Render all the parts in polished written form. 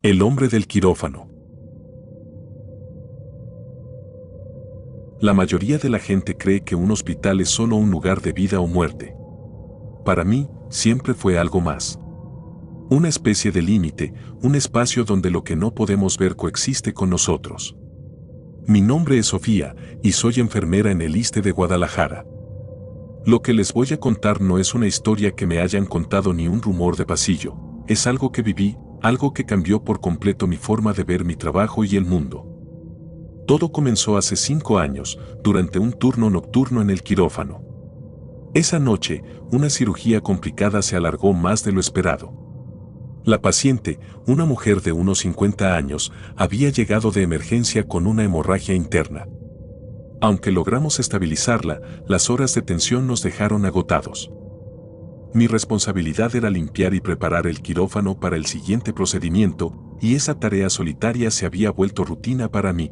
El hombre del quirófano. La mayoría de la gente cree que un hospital es solo un lugar de vida o muerte. Para mí, siempre fue algo más. Una especie de límite, un espacio donde lo que no podemos ver coexiste con nosotros. Mi nombre es Sofía, y soy enfermera en el ISSSTE de Guadalajara. Lo que les voy a contar no es una historia que me hayan contado ni un rumor de pasillo, es algo que viví, algo que cambió por completo mi forma de ver mi trabajo y el mundo. Todo comenzó hace 5 años, durante un turno nocturno en el quirófano. Esa noche, una cirugía complicada se alargó más de lo esperado. La paciente, una mujer de unos 50 años, había llegado de emergencia con una hemorragia interna. Aunque logramos estabilizarla, las horas de tensión nos dejaron agotados. Mi responsabilidad era limpiar y preparar el quirófano para el siguiente procedimiento, y esa tarea solitaria se había vuelto rutina para mí.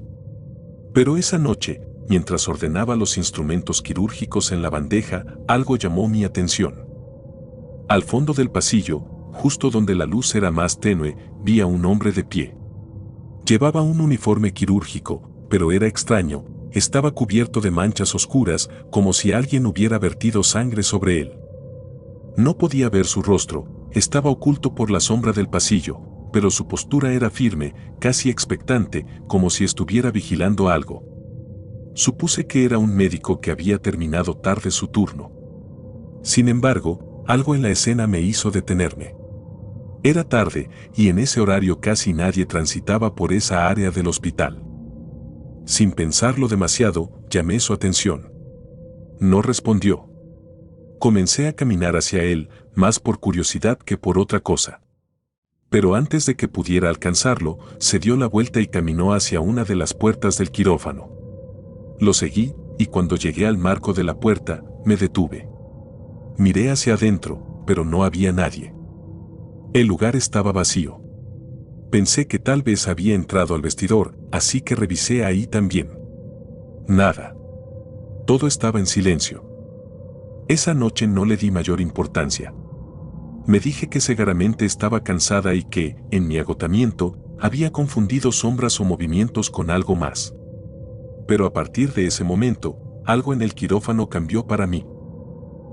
Pero esa noche, mientras ordenaba los instrumentos quirúrgicos en la bandeja, algo llamó mi atención. Al fondo del pasillo, justo donde la luz era más tenue, vi a un hombre de pie. Llevaba un uniforme quirúrgico, pero era extraño, estaba cubierto de manchas oscuras, como si alguien hubiera vertido sangre sobre él. No podía ver su rostro, estaba oculto por la sombra del pasillo, pero su postura era firme, casi expectante, como si estuviera vigilando algo. Supuse que era un médico que había terminado tarde su turno. Sin embargo, algo en la escena me hizo detenerme. Era tarde, y en ese horario casi nadie transitaba por esa área del hospital. Sin pensarlo demasiado, llamé su atención. No respondió. Comencé a caminar hacia él, más por curiosidad que por otra cosa. Pero antes de que pudiera alcanzarlo, se dio la vuelta y caminó hacia una de las puertas del quirófano. Lo seguí, y cuando llegué al marco de la puerta, me detuve. Miré hacia adentro, pero no había nadie. El lugar estaba vacío. Pensé que tal vez había entrado al vestidor, así que revisé ahí también. Nada. Todo estaba en silencio. Esa noche no le di mayor importancia. Me dije que seguramente estaba cansada y que, en mi agotamiento, había confundido sombras o movimientos con algo más. Pero a partir de ese momento, algo en el quirófano cambió para mí.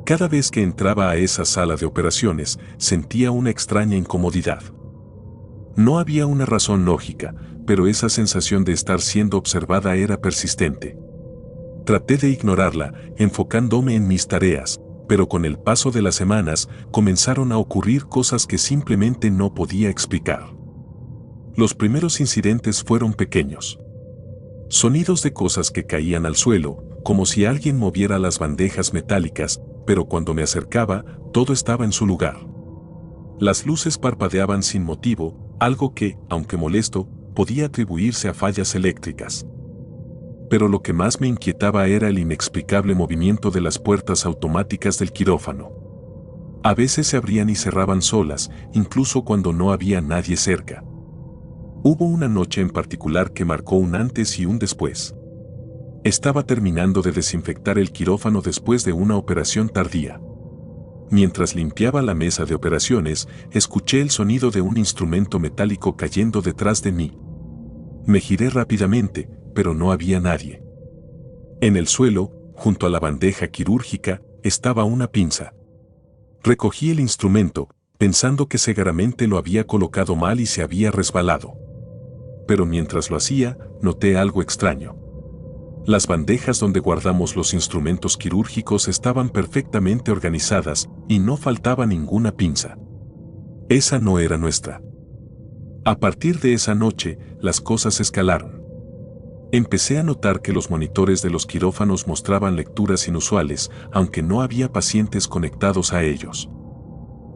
Cada vez que entraba a esa sala de operaciones, sentía una extraña incomodidad. No había una razón lógica, pero esa sensación de estar siendo observada era persistente. Traté de ignorarla, enfocándome en mis tareas, pero con el paso de las semanas comenzaron a ocurrir cosas que simplemente no podía explicar. Los primeros incidentes fueron pequeños. Sonidos de cosas que caían al suelo, como si alguien moviera las bandejas metálicas, pero cuando me acercaba, todo estaba en su lugar. Las luces parpadeaban sin motivo, algo que, aunque molesto, podía atribuirse a fallas eléctricas. Pero lo que más me inquietaba era el inexplicable movimiento de las puertas automáticas del quirófano. A veces se abrían y cerraban solas, incluso cuando no había nadie cerca. Hubo una noche en particular que marcó un antes y un después. Estaba terminando de desinfectar el quirófano después de una operación tardía. Mientras limpiaba la mesa de operaciones, escuché el sonido de un instrumento metálico cayendo detrás de mí. Me giré rápidamente, pero no había nadie. En el suelo, junto a la bandeja quirúrgica, estaba una pinza. Recogí el instrumento, pensando que seguramente lo había colocado mal y se había resbalado. Pero mientras lo hacía, noté algo extraño. Las bandejas donde guardamos los instrumentos quirúrgicos estaban perfectamente organizadas y no faltaba ninguna pinza. Esa no era nuestra. A partir de esa noche, las cosas escalaron. Empecé a notar que los monitores de los quirófanos mostraban lecturas inusuales, aunque no había pacientes conectados a ellos.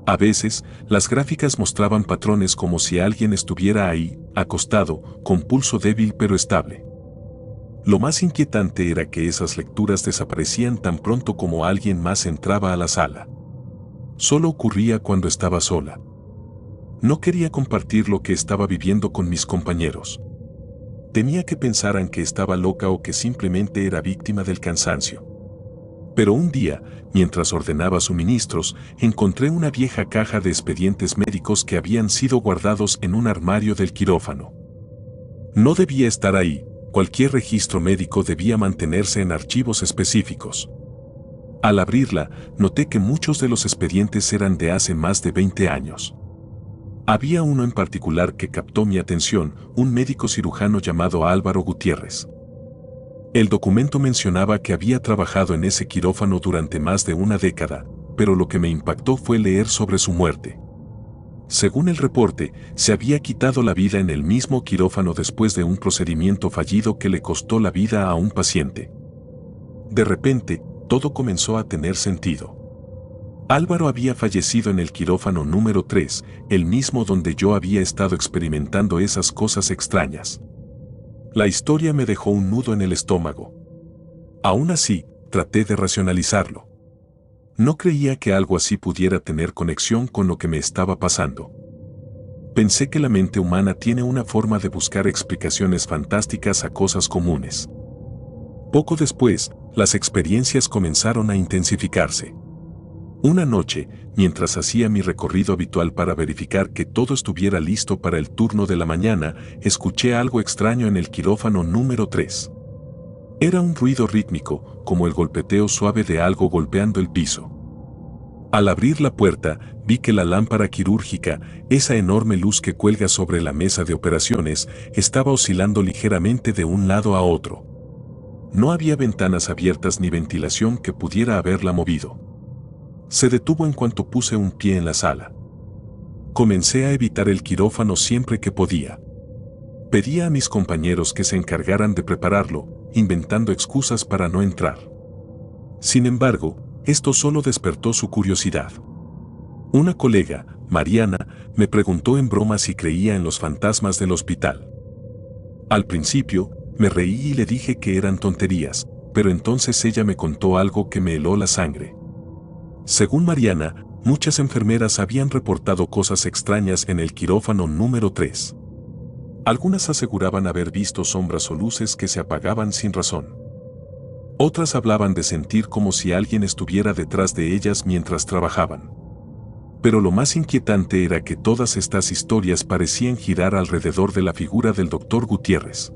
A veces, las gráficas mostraban patrones como si alguien estuviera ahí, acostado, con pulso débil pero estable. Lo más inquietante era que esas lecturas desaparecían tan pronto como alguien más entraba a la sala. Solo ocurría cuando estaba sola. No quería compartir lo que estaba viviendo con mis compañeros. Temía que pensaran que estaba loca o que simplemente era víctima del cansancio. Pero un día, mientras ordenaba suministros, encontré una vieja caja de expedientes médicos que habían sido guardados en un armario del quirófano. No debía estar ahí, cualquier registro médico debía mantenerse en archivos específicos. Al abrirla, noté que muchos de los expedientes eran de hace más de 20 años. Había uno en particular que captó mi atención, un médico cirujano llamado Álvaro Gutiérrez. El documento mencionaba que había trabajado en ese quirófano durante más de una década, pero lo que me impactó fue leer sobre su muerte. Según el reporte, se había quitado la vida en el mismo quirófano después de un procedimiento fallido que le costó la vida a un paciente. De repente, todo comenzó a tener sentido. Álvaro había fallecido en el quirófano número 3, el mismo donde yo había estado experimentando esas cosas extrañas. La historia me dejó un nudo en el estómago. Aún así, traté de racionalizarlo. No creía que algo así pudiera tener conexión con lo que me estaba pasando. Pensé que la mente humana tiene una forma de buscar explicaciones fantásticas a cosas comunes. Poco después, las experiencias comenzaron a intensificarse. Una noche, mientras hacía mi recorrido habitual para verificar que todo estuviera listo para el turno de la mañana, escuché algo extraño en el quirófano número 3. Era un ruido rítmico, como el golpeteo suave de algo golpeando el piso. Al abrir la puerta, vi que la lámpara quirúrgica, esa enorme luz que cuelga sobre la mesa de operaciones, estaba oscilando ligeramente de un lado a otro. No había ventanas abiertas ni ventilación que pudiera haberla movido. Se detuvo en cuanto puse un pie en la sala. Comencé a evitar el quirófano siempre que podía. Pedía a mis compañeros que se encargaran de prepararlo, inventando excusas para no entrar. Sin embargo, esto solo despertó su curiosidad. Una colega, Mariana, me preguntó en broma si creía en los fantasmas del hospital. Al principio, me reí y le dije que eran tonterías, pero entonces ella me contó algo que me heló la sangre. Según Mariana, muchas enfermeras habían reportado cosas extrañas en el quirófano número 3. Algunas aseguraban haber visto sombras o luces que se apagaban sin razón. Otras hablaban de sentir como si alguien estuviera detrás de ellas mientras trabajaban. Pero lo más inquietante era que todas estas historias parecían girar alrededor de la figura del doctor Gutiérrez.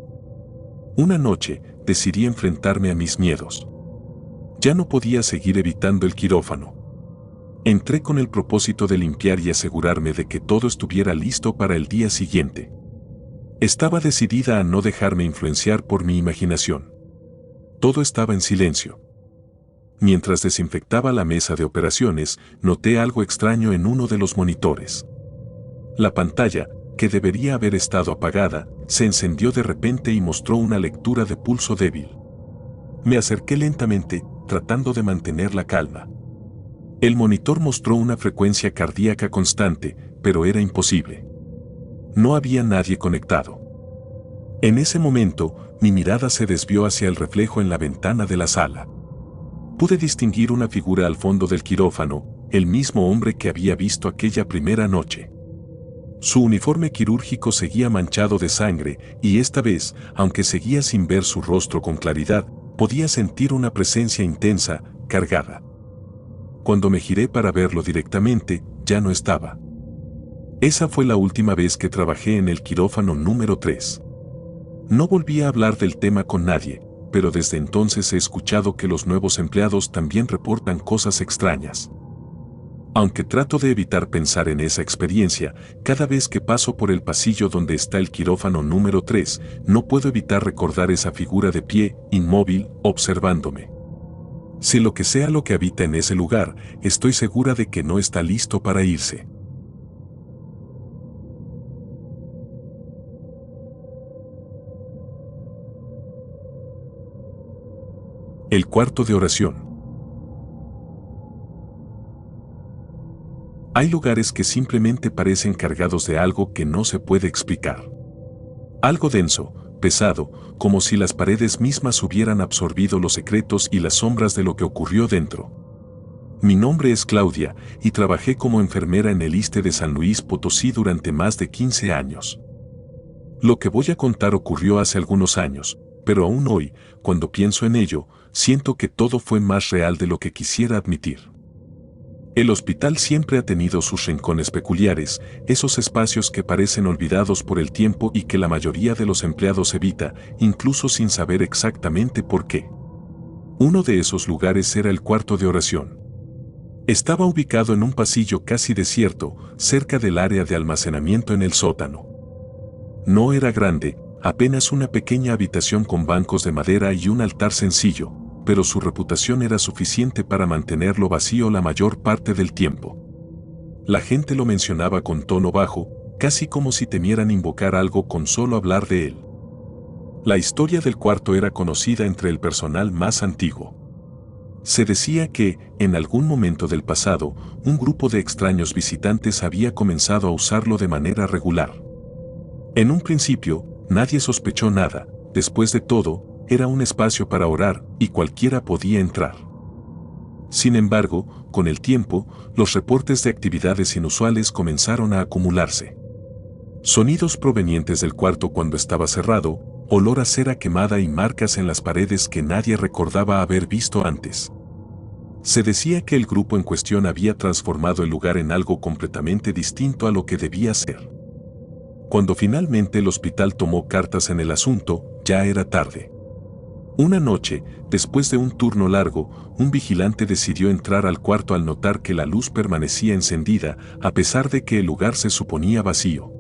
Una noche, decidí enfrentarme a mis miedos. Ya no podía seguir evitando el quirófano. Entré con el propósito de limpiar y asegurarme de que todo estuviera listo para el día siguiente. Estaba decidida a no dejarme influenciar por mi imaginación. Todo estaba en silencio. Mientras desinfectaba la mesa de operaciones, noté algo extraño en uno de los monitores. La pantalla, que debería haber estado apagada, se encendió de repente y mostró una lectura de pulso débil. Me acerqué lentamente, tratando de mantener la calma. El monitor mostró una frecuencia cardíaca constante, pero era imposible. No había nadie conectado. En ese momento, mi mirada se desvió hacia el reflejo en la ventana de la sala. Pude distinguir una figura al fondo del quirófano, el mismo hombre que había visto aquella primera noche. Su uniforme quirúrgico seguía manchado de sangre, y esta vez, aunque seguía sin ver su rostro con claridad, podía sentir una presencia intensa, cargada. Cuando me giré para verlo directamente, ya no estaba. Esa fue la última vez que trabajé en el quirófano número 3. No volví a hablar del tema con nadie, pero desde entonces he escuchado que los nuevos empleados también reportan cosas extrañas. Aunque trato de evitar pensar en esa experiencia, cada vez que paso por el pasillo donde está el quirófano número 3, no puedo evitar recordar esa figura de pie, inmóvil, observándome. Si lo que sea lo que habita en ese lugar, estoy segura de que no está listo para irse. El cuarto de oración. Hay lugares que simplemente parecen cargados de algo que no se puede explicar. Algo denso, pesado, como si las paredes mismas hubieran absorbido los secretos y las sombras de lo que ocurrió dentro. Mi nombre es Claudia, y trabajé como enfermera en el ISSSTE de San Luis Potosí durante más de 15 años. Lo que voy a contar ocurrió hace algunos años, pero aún hoy, cuando pienso en ello, siento que todo fue más real de lo que quisiera admitir. El hospital siempre ha tenido sus rincones peculiares, esos espacios que parecen olvidados por el tiempo y que la mayoría de los empleados evita, incluso sin saber exactamente por qué. Uno de esos lugares era el cuarto de oración. Estaba ubicado en un pasillo casi desierto, cerca del área de almacenamiento en el sótano. No era grande, apenas una pequeña habitación con bancos de madera y un altar sencillo, pero su reputación era suficiente para mantenerlo vacío la mayor parte del tiempo. La gente lo mencionaba con tono bajo, casi como si temieran invocar algo con solo hablar de él. La historia del cuarto era conocida entre el personal más antiguo. Se decía que, en algún momento del pasado, un grupo de extraños visitantes había comenzado a usarlo de manera regular. En un principio, nadie sospechó nada, después de todo, era un espacio para orar y cualquiera podía entrar. Sin embargo, con el tiempo, los reportes de actividades inusuales comenzaron a acumularse. Sonidos provenientes del cuarto cuando estaba cerrado, olor a cera quemada y marcas en las paredes que nadie recordaba haber visto antes. Se decía que el grupo en cuestión había transformado el lugar en algo completamente distinto a lo que debía ser. Cuando finalmente el hospital tomó cartas en el asunto, ya era tarde. Una noche, después de un turno largo, un vigilante decidió entrar al cuarto al notar que la luz permanecía encendida, a pesar de que el lugar se suponía vacío.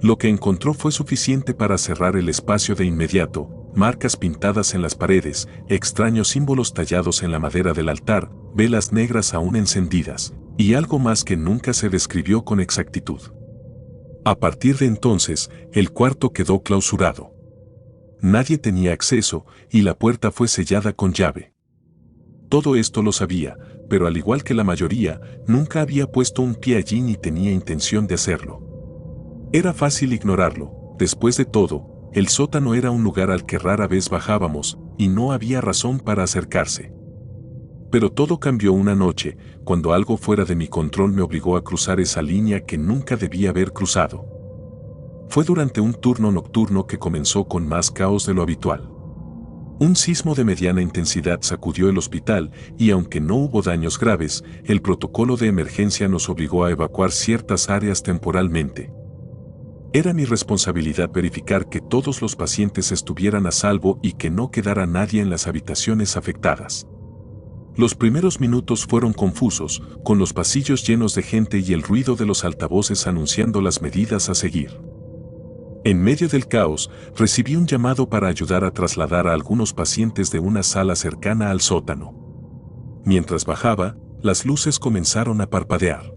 Lo que encontró fue suficiente para cerrar el espacio de inmediato, marcas pintadas en las paredes, extraños símbolos tallados en la madera del altar, velas negras aún encendidas, y algo más que nunca se describió con exactitud. A partir de entonces, el cuarto quedó clausurado. Nadie tenía acceso y la puerta fue sellada con llave. Todo esto lo sabía, pero al igual que la mayoría, nunca había puesto un pie allí ni tenía intención de hacerlo. Era fácil ignorarlo, después de todo, el sótano era un lugar al que rara vez bajábamos y no había razón para acercarse. Pero todo cambió una noche, cuando algo fuera de mi control me obligó a cruzar esa línea que nunca debía haber cruzado. Fue durante un turno nocturno que comenzó con más caos de lo habitual. Un sismo de mediana intensidad sacudió el hospital y aunque no hubo daños graves, el protocolo de emergencia nos obligó a evacuar ciertas áreas temporalmente. Era mi responsabilidad verificar que todos los pacientes estuvieran a salvo y que no quedara nadie en las habitaciones afectadas. Los primeros minutos fueron confusos, con los pasillos llenos de gente y el ruido de los altavoces anunciando las medidas a seguir. En medio del caos, recibí un llamado para ayudar a trasladar a algunos pacientes de una sala cercana al sótano. Mientras bajaba, las luces comenzaron a parpadear.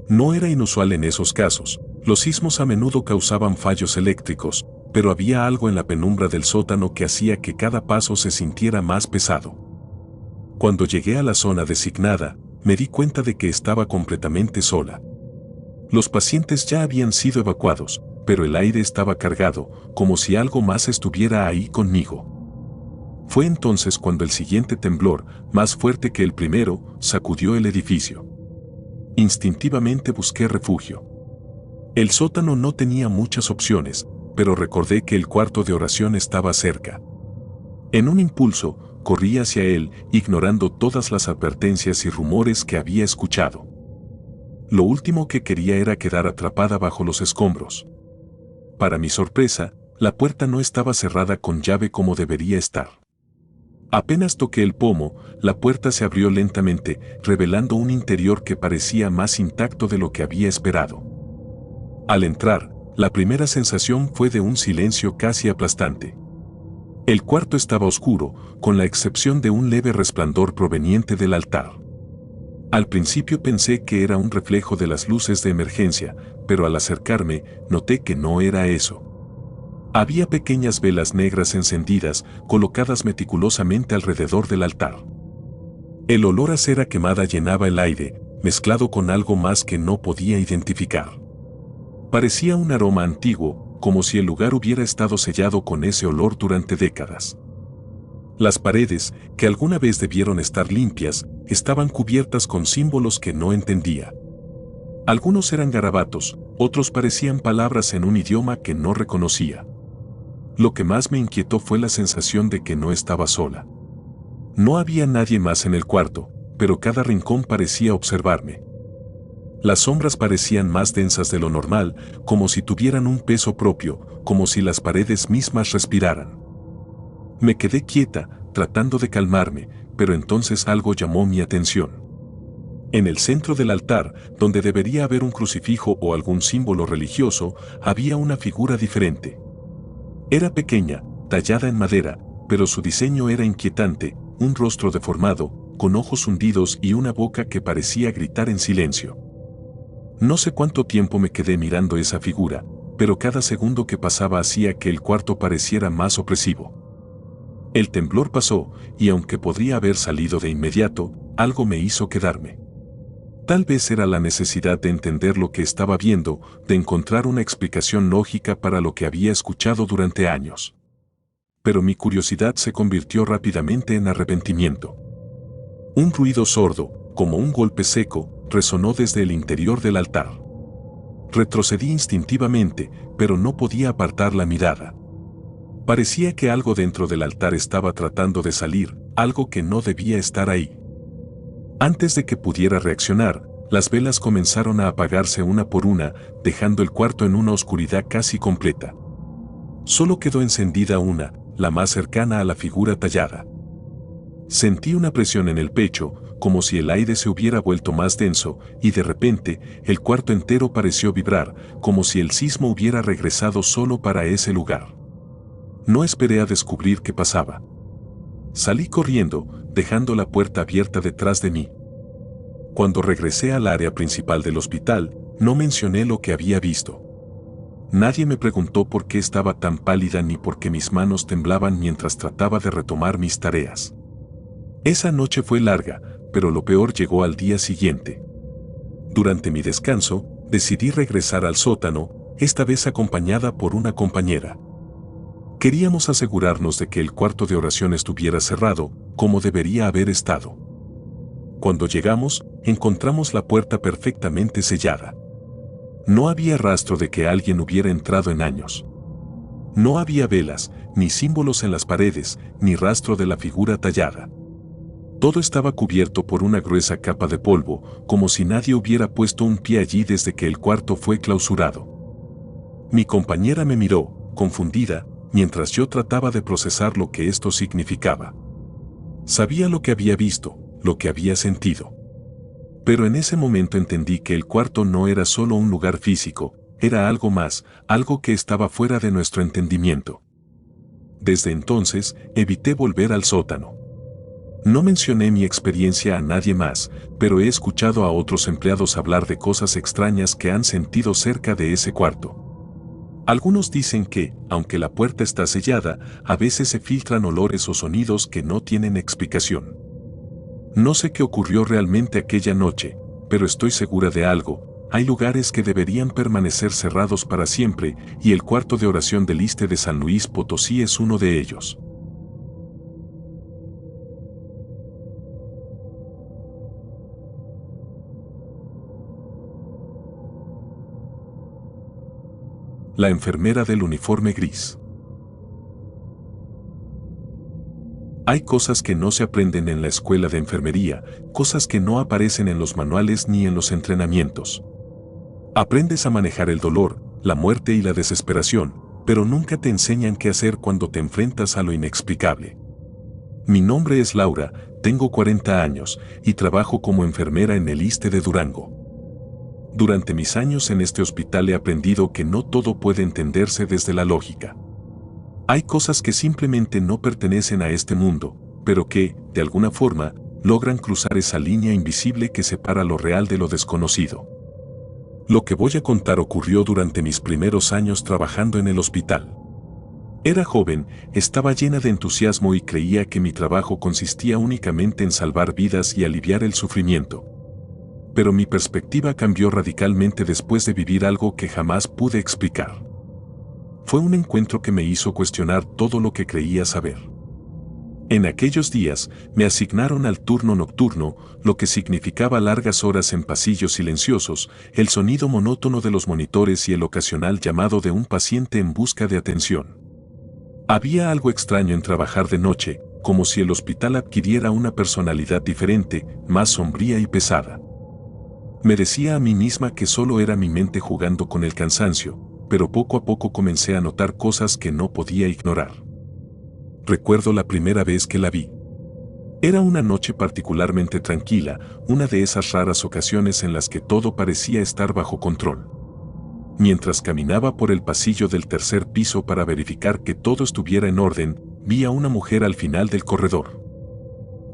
No era inusual en esos casos, los sismos a menudo causaban fallos eléctricos, pero había algo en la penumbra del sótano que hacía que cada paso se sintiera más pesado. Cuando llegué a la zona designada, me di cuenta de que estaba completamente sola. Los pacientes ya habían sido evacuados, pero el aire estaba cargado, como si algo más estuviera ahí conmigo. Fue entonces cuando el siguiente temblor, más fuerte que el primero, sacudió el edificio. Instintivamente busqué refugio. El sótano no tenía muchas opciones, pero recordé que el cuarto de oración estaba cerca. En un impulso, corrí hacia él, ignorando todas las advertencias y rumores que había escuchado. Lo último que quería era quedar atrapada bajo los escombros. Para mi sorpresa, la puerta no estaba cerrada con llave como debería estar. Apenas toqué el pomo, la puerta se abrió lentamente, revelando un interior que parecía más intacto de lo que había esperado. Al entrar, la primera sensación fue de un silencio casi aplastante. El cuarto estaba oscuro, con la excepción de un leve resplandor proveniente del altar. Al principio pensé que era un reflejo de las luces de emergencia, pero al acercarme, noté que no era eso. Había pequeñas velas negras encendidas, colocadas meticulosamente alrededor del altar. El olor a cera quemada llenaba el aire, mezclado con algo más que no podía identificar. Parecía un aroma antiguo, como si el lugar hubiera estado sellado con ese olor durante décadas. Las paredes, que alguna vez debieron estar limpias, estaban cubiertas con símbolos que no entendía. Algunos eran garabatos, otros parecían palabras en un idioma que no reconocía. Lo que más me inquietó fue la sensación de que no estaba sola. No había nadie más en el cuarto, pero cada rincón parecía observarme. Las sombras parecían más densas de lo normal, como si tuvieran un peso propio, como si las paredes mismas respiraran. Me quedé quieta, tratando de calmarme, pero entonces algo llamó mi atención. En el centro del altar, donde debería haber un crucifijo o algún símbolo religioso, había una figura diferente. Era pequeña, tallada en madera, pero su diseño era inquietante, un rostro deformado, con ojos hundidos y una boca que parecía gritar en silencio. No sé cuánto tiempo me quedé mirando esa figura, pero cada segundo que pasaba hacía que el cuarto pareciera más opresivo. El temblor pasó, y aunque podría haber salido de inmediato, algo me hizo quedarme. Tal vez era la necesidad de entender lo que estaba viendo, de encontrar una explicación lógica para lo que había escuchado durante años. Pero mi curiosidad se convirtió rápidamente en arrepentimiento. Un ruido sordo, como un golpe seco, resonó desde el interior del altar. Retrocedí instintivamente, pero no podía apartar la mirada. Parecía que algo dentro del altar estaba tratando de salir, algo que no debía estar ahí. Antes de que pudiera reaccionar, las velas comenzaron a apagarse una por una, dejando el cuarto en una oscuridad casi completa. Solo quedó encendida una, la más cercana a la figura tallada. Sentí una presión en el pecho, como si el aire se hubiera vuelto más denso, y de repente, el cuarto entero pareció vibrar, como si el sismo hubiera regresado solo para ese lugar. No esperé a descubrir qué pasaba. Salí corriendo, dejando la puerta abierta detrás de mí. Cuando regresé al área principal del hospital, no mencioné lo que había visto. Nadie me preguntó por qué estaba tan pálida ni por qué mis manos temblaban mientras trataba de retomar mis tareas. Esa noche fue larga, pero lo peor llegó al día siguiente. Durante mi descanso, decidí regresar al sótano, esta vez acompañada por una compañera. Queríamos asegurarnos de que el cuarto de oración estuviera cerrado, como debería haber estado. Cuando llegamos, encontramos la puerta perfectamente sellada. No había rastro de que alguien hubiera entrado en años. No había velas, ni símbolos en las paredes, ni rastro de la figura tallada. Todo estaba cubierto por una gruesa capa de polvo, como si nadie hubiera puesto un pie allí desde que el cuarto fue clausurado. Mi compañera me miró, confundida, mientras yo trataba de procesar lo que esto significaba. Sabía lo que había visto, lo que había sentido. Pero en ese momento entendí que el cuarto no era solo un lugar físico, era algo más, algo que estaba fuera de nuestro entendimiento. Desde entonces, evité volver al sótano. No mencioné mi experiencia a nadie más, pero he escuchado a otros empleados hablar de cosas extrañas que han sentido cerca de ese cuarto. Algunos dicen que, aunque la puerta está sellada, a veces se filtran olores o sonidos que no tienen explicación. No sé qué ocurrió realmente aquella noche, pero estoy segura de algo: hay lugares que deberían permanecer cerrados para siempre, y el cuarto de oración del ISSSTE de San Luis Potosí es uno de ellos. La enfermera del uniforme gris. Hay cosas que no se aprenden en la escuela de enfermería, cosas que no aparecen en los manuales ni en los entrenamientos. Aprendes a manejar el dolor, la muerte y la desesperación, pero nunca te enseñan qué hacer cuando te enfrentas a lo inexplicable. Mi nombre es Laura, tengo 40 años y trabajo como enfermera en el ISSSTE de Durango. Durante mis años en este hospital he aprendido que no todo puede entenderse desde la lógica. Hay cosas que simplemente no pertenecen a este mundo, pero que, de alguna forma, logran cruzar esa línea invisible que separa lo real de lo desconocido. Lo que voy a contar ocurrió durante mis primeros años trabajando en el hospital. Era joven, estaba llena de entusiasmo y creía que mi trabajo consistía únicamente en salvar vidas y aliviar el sufrimiento. Pero mi perspectiva cambió radicalmente después de vivir algo que jamás pude explicar. Fue un encuentro que me hizo cuestionar todo lo que creía saber. En aquellos días, me asignaron al turno nocturno, lo que significaba largas horas en pasillos silenciosos, el sonido monótono de los monitores y el ocasional llamado de un paciente en busca de atención. Había algo extraño en trabajar de noche, como si el hospital adquiriera una personalidad diferente, más sombría y pesada. Me decía a mí misma que solo era mi mente jugando con el cansancio, pero poco a poco comencé a notar cosas que no podía ignorar. Recuerdo la primera vez que la vi. Era una noche particularmente tranquila, una de esas raras ocasiones en las que todo parecía estar bajo control. Mientras caminaba por el pasillo del tercer piso para verificar que todo estuviera en orden, vi a una mujer al final del corredor.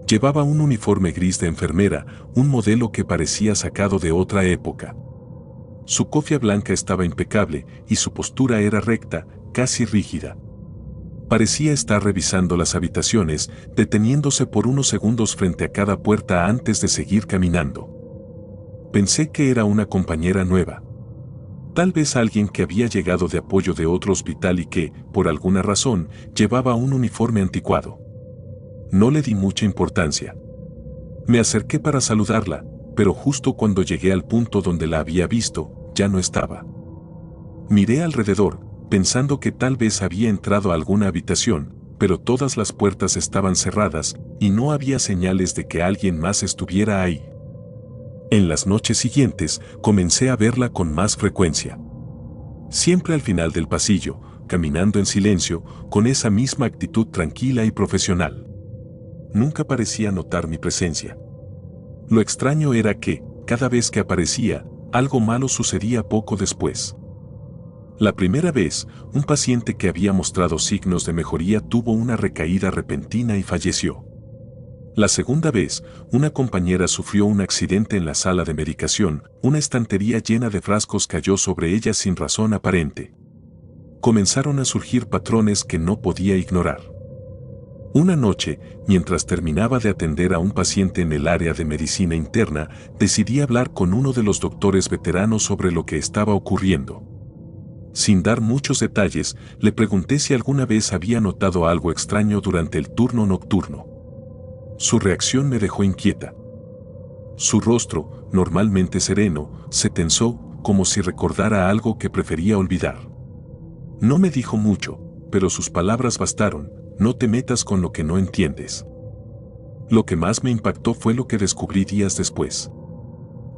Llevaba un uniforme gris de enfermera, un modelo que parecía sacado de otra época. Su cofia blanca estaba impecable y su postura era recta, casi rígida. Parecía estar revisando las habitaciones, deteniéndose por unos segundos frente a cada puerta antes de seguir caminando. Pensé que era una compañera nueva. Tal vez alguien que había llegado de apoyo de otro hospital y que, por alguna razón, llevaba un uniforme anticuado. No le di mucha importancia. Me acerqué para saludarla, pero justo cuando llegué al punto donde la había visto, ya no estaba. Miré alrededor, pensando que tal vez había entrado a alguna habitación, pero todas las puertas estaban cerradas y no había señales de que alguien más estuviera ahí. En las noches siguientes, comencé a verla con más frecuencia. Siempre al final del pasillo, caminando en silencio, con esa misma actitud tranquila y profesional. Nunca parecía notar mi presencia. Lo extraño era que, cada vez que aparecía, algo malo sucedía poco después. La primera vez, un paciente que había mostrado signos de mejoría tuvo una recaída repentina y falleció. La segunda vez, una compañera sufrió un accidente en la sala de medicación, una estantería llena de frascos cayó sobre ella sin razón aparente. Comenzaron a surgir patrones que no podía ignorar. Una noche, mientras terminaba de atender a un paciente en el área de medicina interna, decidí hablar con uno de los doctores veteranos sobre lo que estaba ocurriendo. Sin dar muchos detalles, le pregunté si alguna vez había notado algo extraño durante el turno nocturno. Su reacción me dejó inquieta. Su rostro, normalmente sereno, se tensó, como si recordara algo que prefería olvidar. No me dijo mucho, pero sus palabras bastaron: no te metas con lo que no entiendes. Lo que más me impactó fue lo que descubrí días después.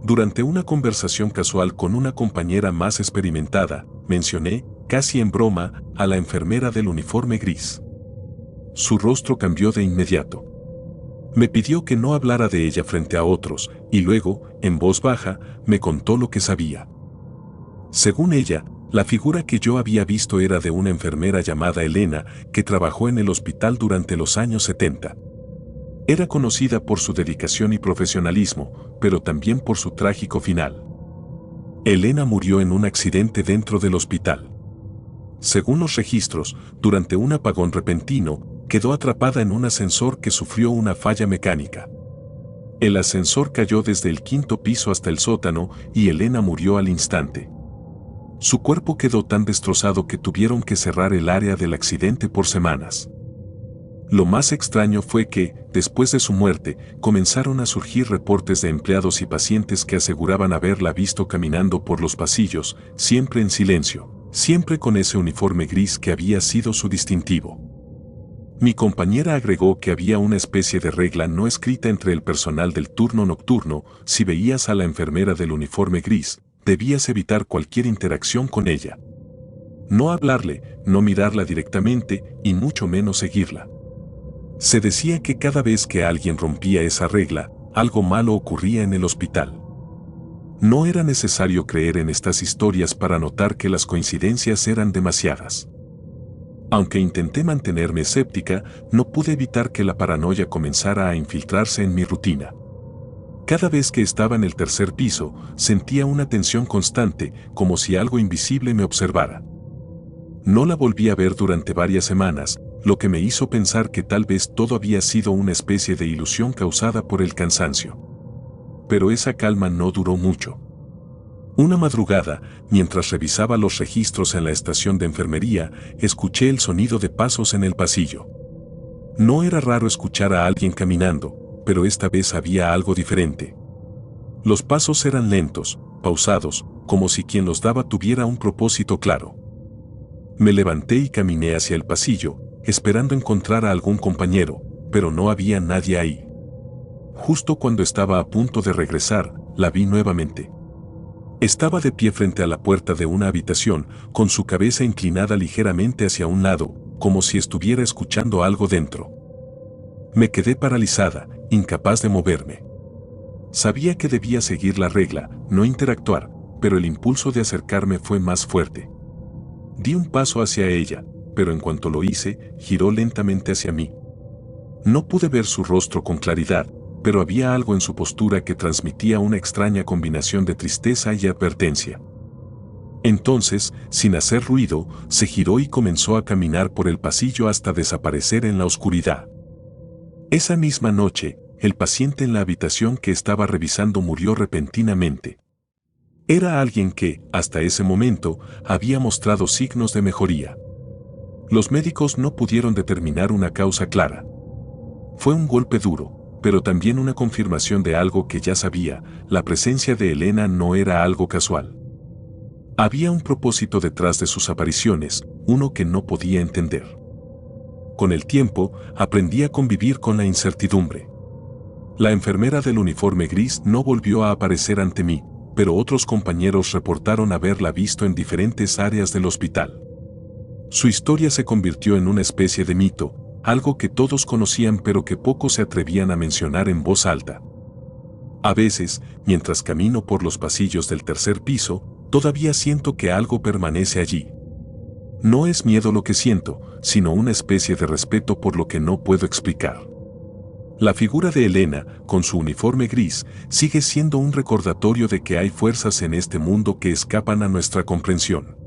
Durante una conversación casual con una compañera más experimentada, mencioné, casi en broma, a la enfermera del uniforme gris. Su rostro cambió de inmediato. Me pidió que no hablara de ella frente a otros, y luego, en voz baja, me contó lo que sabía. Según ella, la figura que yo había visto era de una enfermera llamada Elena, que trabajó en el hospital durante los años 70. Era conocida por su dedicación y profesionalismo, pero también por su trágico final. Elena murió en un accidente dentro del hospital. Según los registros, durante un apagón repentino, quedó atrapada en un ascensor que sufrió una falla mecánica. El ascensor cayó desde el 5º piso hasta el sótano y Elena murió al instante. Su cuerpo quedó tan destrozado que tuvieron que cerrar el área del accidente por semanas. Lo más extraño fue que, después de su muerte, comenzaron a surgir reportes de empleados y pacientes que aseguraban haberla visto caminando por los pasillos, siempre en silencio, siempre con ese uniforme gris que había sido su distintivo. Mi compañera agregó que había una especie de regla no escrita entre el personal del turno nocturno: si veías a la enfermera del uniforme gris, debías evitar cualquier interacción con ella. No hablarle, no mirarla directamente y mucho menos seguirla. Se decía que cada vez que alguien rompía esa regla, algo malo ocurría en el hospital. No era necesario creer en estas historias para notar que las coincidencias eran demasiadas. Aunque intenté mantenerme escéptica, no pude evitar que la paranoia comenzara a infiltrarse en mi rutina. Cada vez que estaba en el tercer piso, sentía una tensión constante, como si algo invisible me observara. No la volví a ver durante varias semanas, lo que me hizo pensar que tal vez todo había sido una especie de ilusión causada por el cansancio. Pero esa calma no duró mucho. Una madrugada, mientras revisaba los registros en la estación de enfermería, escuché el sonido de pasos en el pasillo. No era raro escuchar a alguien caminando, pero esta vez había algo diferente. Los pasos eran lentos, pausados, como si quien los daba tuviera un propósito claro. Me levanté y caminé hacia el pasillo, esperando encontrar a algún compañero, pero no había nadie ahí. Justo cuando estaba a punto de regresar, la vi nuevamente. Estaba de pie frente a la puerta de una habitación, con su cabeza inclinada ligeramente hacia un lado, como si estuviera escuchando algo dentro. Me quedé paralizada, incapaz de moverme. Sabía que debía seguir la regla, no interactuar, pero el impulso de acercarme fue más fuerte. Di un paso hacia ella, pero en cuanto lo hice, giró lentamente hacia mí. No pude ver su rostro con claridad, pero había algo en su postura que transmitía una extraña combinación de tristeza y advertencia. Entonces, sin hacer ruido, se giró y comenzó a caminar por el pasillo hasta desaparecer en la oscuridad. Esa misma noche, el paciente en la habitación que estaba revisando murió repentinamente. Era alguien que, hasta ese momento, había mostrado signos de mejoría. Los médicos no pudieron determinar una causa clara. Fue un golpe duro, pero también una confirmación de algo que ya sabía: la presencia de Elena no era algo casual. Había un propósito detrás de sus apariciones, uno que no podía entender. Con el tiempo, aprendí a convivir con la incertidumbre. La enfermera del uniforme gris no volvió a aparecer ante mí, pero otros compañeros reportaron haberla visto en diferentes áreas del hospital. Su historia se convirtió en una especie de mito, algo que todos conocían pero que pocos se atrevían a mencionar en voz alta. A veces, mientras camino por los pasillos del tercer piso, todavía siento que algo permanece allí. No es miedo lo que siento, sino una especie de respeto por lo que no puedo explicar. La figura de Elena, con su uniforme gris, sigue siendo un recordatorio de que hay fuerzas en este mundo que escapan a nuestra comprensión.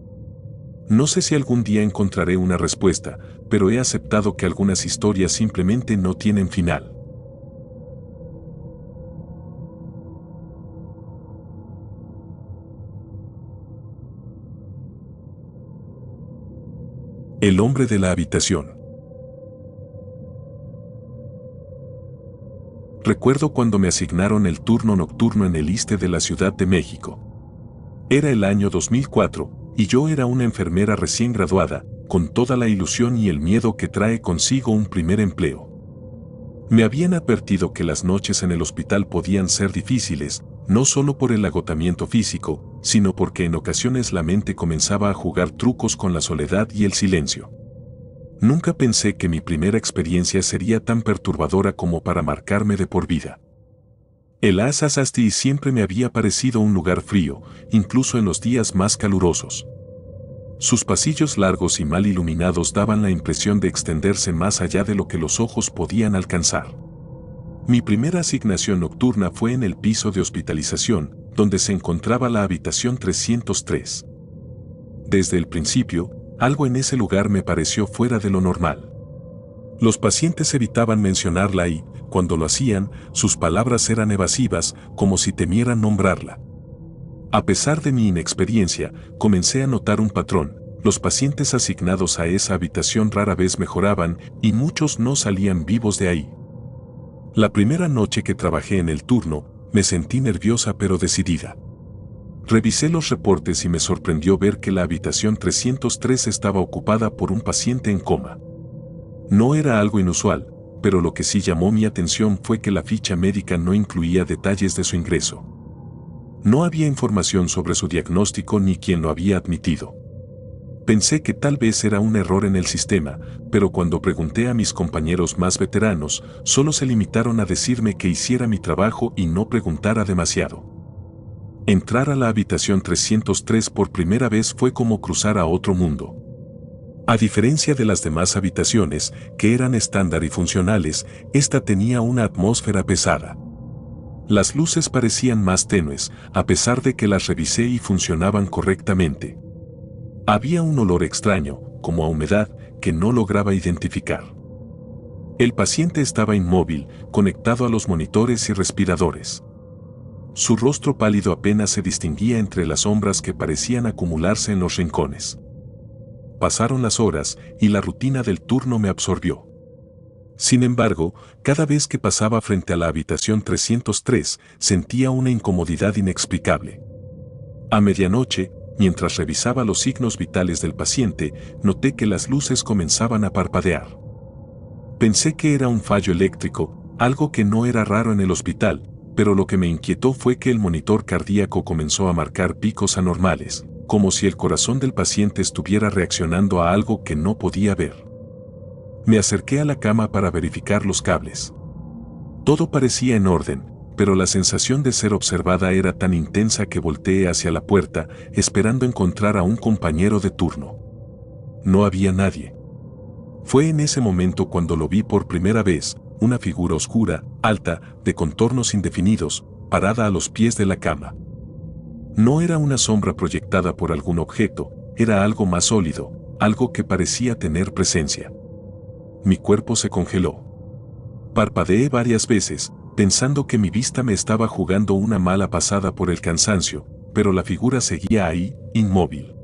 No sé si algún día encontraré una respuesta, pero he aceptado que algunas historias simplemente no tienen final. El hombre de la habitación. Recuerdo cuando me asignaron el turno nocturno en el ISSSTE de la Ciudad de México. Era el año 2004, y yo era una enfermera recién graduada, con toda la ilusión y el miedo que trae consigo un primer empleo. Me habían advertido que las noches en el hospital podían ser difíciles, no solo por el agotamiento físico, sino porque en ocasiones la mente comenzaba a jugar trucos con la soledad y el silencio. Nunca pensé que mi primera experiencia sería tan perturbadora como para marcarme de por vida. El ISSSTE siempre me había parecido un lugar frío, incluso en los días más calurosos. Sus pasillos largos y mal iluminados daban la impresión de extenderse más allá de lo que los ojos podían alcanzar. Mi primera asignación nocturna fue en el piso de hospitalización, donde se encontraba la habitación 303. Desde el principio, algo en ese lugar me pareció fuera de lo normal. Los pacientes evitaban mencionarla y, cuando lo hacían, sus palabras eran evasivas, como si temieran nombrarla. A pesar de mi inexperiencia, comencé a notar un patrón: los pacientes asignados a esa habitación rara vez mejoraban, y muchos no salían vivos de ahí. La primera noche que trabajé en el turno, me sentí nerviosa pero decidida. Revisé los reportes y me sorprendió ver que la habitación 303 estaba ocupada por un paciente en coma. No era algo inusual, pero lo que sí llamó mi atención fue que la ficha médica no incluía detalles de su ingreso. No había información sobre su diagnóstico ni quién lo había admitido. Pensé que tal vez era un error en el sistema, pero cuando pregunté a mis compañeros más veteranos, solo se limitaron a decirme que hiciera mi trabajo y no preguntara demasiado. Entrar a la habitación 303 por primera vez fue como cruzar a otro mundo. A diferencia de las demás habitaciones, que eran estándar y funcionales, esta tenía una atmósfera pesada. Las luces parecían más tenues, a pesar de que las revisé y funcionaban correctamente. Había un olor extraño, como a humedad, que no lograba identificar. El paciente estaba inmóvil, conectado a los monitores y respiradores. Su rostro pálido apenas se distinguía entre las sombras que parecían acumularse en los rincones. Pasaron las horas, y la rutina del turno me absorbió. Sin embargo, cada vez que pasaba frente a la habitación 303, sentía una incomodidad inexplicable. A medianoche, mientras revisaba los signos vitales del paciente, noté que las luces comenzaban a parpadear. Pensé que era un fallo eléctrico, algo que no era raro en el hospital, pero lo que me inquietó fue que el monitor cardíaco comenzó a marcar picos anormales, como si el corazón del paciente estuviera reaccionando a algo que no podía ver. Me acerqué a la cama para verificar los cables. Todo parecía en orden, pero la sensación de ser observada era tan intensa que volteé hacia la puerta, esperando encontrar a un compañero de turno. No había nadie. Fue en ese momento cuando lo vi por primera vez, una figura oscura, alta, de contornos indefinidos, parada a los pies de la cama. No era una sombra proyectada por algún objeto, era algo más sólido, algo que parecía tener presencia. Mi cuerpo se congeló. Parpadeé varias veces, pensando que mi vista me estaba jugando una mala pasada por el cansancio, pero la figura seguía ahí, inmóvil.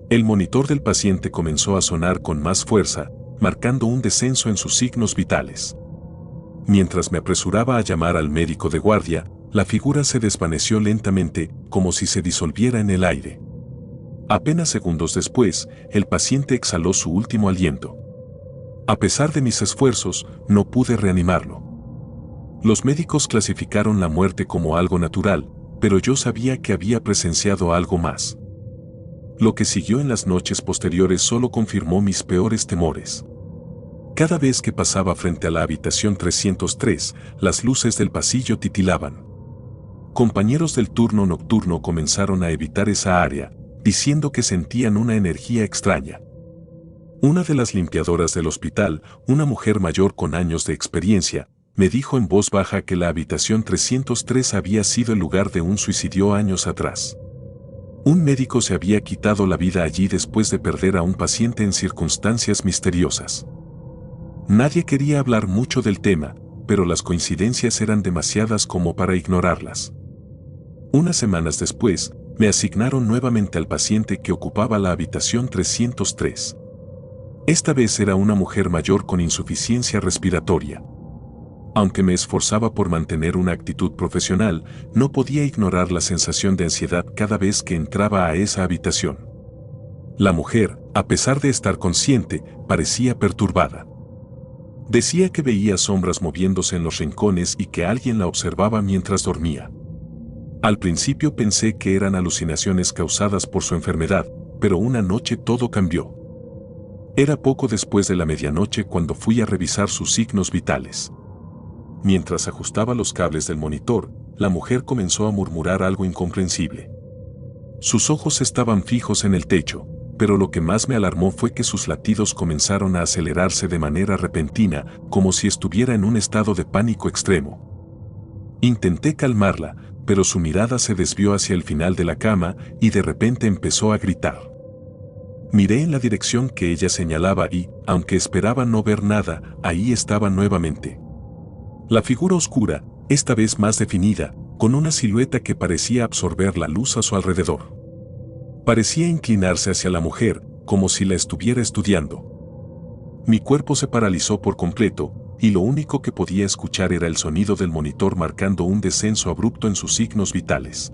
El monitor del paciente comenzó a sonar con más fuerza, marcando un descenso en sus signos vitales. Mientras me apresuraba a llamar al médico de guardia, la figura se desvaneció lentamente, como si se disolviera en el aire. Apenas segundos después, el paciente exhaló su último aliento. A pesar de mis esfuerzos, no pude reanimarlo. Los médicos clasificaron la muerte como algo natural, pero yo sabía que había presenciado algo más. Lo que siguió en las noches posteriores solo confirmó mis peores temores. Cada vez que pasaba frente a la habitación 303, las luces del pasillo titilaban. Compañeros del turno nocturno comenzaron a evitar esa área, diciendo que sentían una energía extraña. Una de las limpiadoras del hospital, una mujer mayor con años de experiencia, me dijo en voz baja que la habitación 303 había sido el lugar de un suicidio años atrás. Un médico se había quitado la vida allí después de perder a un paciente en circunstancias misteriosas. Nadie quería hablar mucho del tema, pero las coincidencias eran demasiadas como para ignorarlas. Unas semanas después, me asignaron nuevamente al paciente que ocupaba la habitación 303. Esta vez era una mujer mayor con insuficiencia respiratoria. Aunque me esforzaba por mantener una actitud profesional, no podía ignorar la sensación de ansiedad cada vez que entraba a esa habitación. La mujer, a pesar de estar consciente, parecía perturbada. Decía que veía sombras moviéndose en los rincones y que alguien la observaba mientras dormía. Al principio pensé que eran alucinaciones causadas por su enfermedad, pero una noche todo cambió. Era poco después de la medianoche cuando fui a revisar sus signos vitales. Mientras ajustaba los cables del monitor, la mujer comenzó a murmurar algo incomprensible. Sus ojos estaban fijos en el techo, pero lo que más me alarmó fue que sus latidos comenzaron a acelerarse de manera repentina, como si estuviera en un estado de pánico extremo. Intenté calmarla, pero su mirada se desvió hacia el final de la cama y de repente empezó a gritar. Miré en la dirección que ella señalaba y, aunque esperaba no ver nada, ahí estaba nuevamente. La figura oscura, esta vez más definida, con una silueta que parecía absorber la luz a su alrededor. Parecía inclinarse hacia la mujer, como si la estuviera estudiando. Mi cuerpo se paralizó por completo, y lo único que podía escuchar era el sonido del monitor marcando un descenso abrupto en sus signos vitales.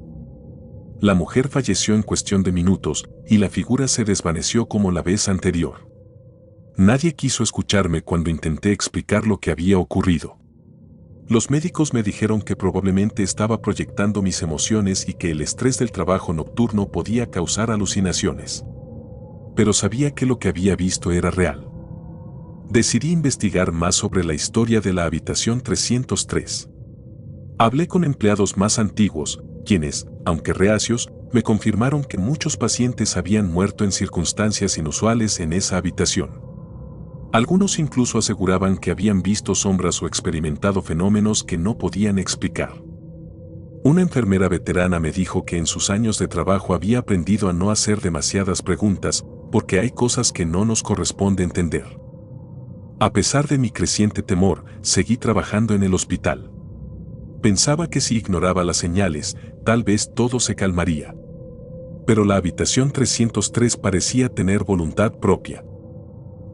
La mujer falleció en cuestión de minutos, y la figura se desvaneció como la vez anterior. Nadie quiso escucharme cuando intenté explicar lo que había ocurrido. Los médicos me dijeron que probablemente estaba proyectando mis emociones y que el estrés del trabajo nocturno podía causar alucinaciones. Pero sabía que lo que había visto era real. Decidí investigar más sobre la historia de la habitación 303. Hablé con empleados más antiguos, quienes, aunque reacios, me confirmaron que muchos pacientes habían muerto en circunstancias inusuales en esa habitación. Algunos incluso aseguraban que habían visto sombras o experimentado fenómenos que no podían explicar. Una enfermera veterana me dijo que en sus años de trabajo había aprendido a no hacer demasiadas preguntas, porque hay cosas que no nos corresponde entender. A pesar de mi creciente temor, seguí trabajando en el hospital. Pensaba que si ignoraba las señales, tal vez todo se calmaría. Pero la habitación 303 parecía tener voluntad propia.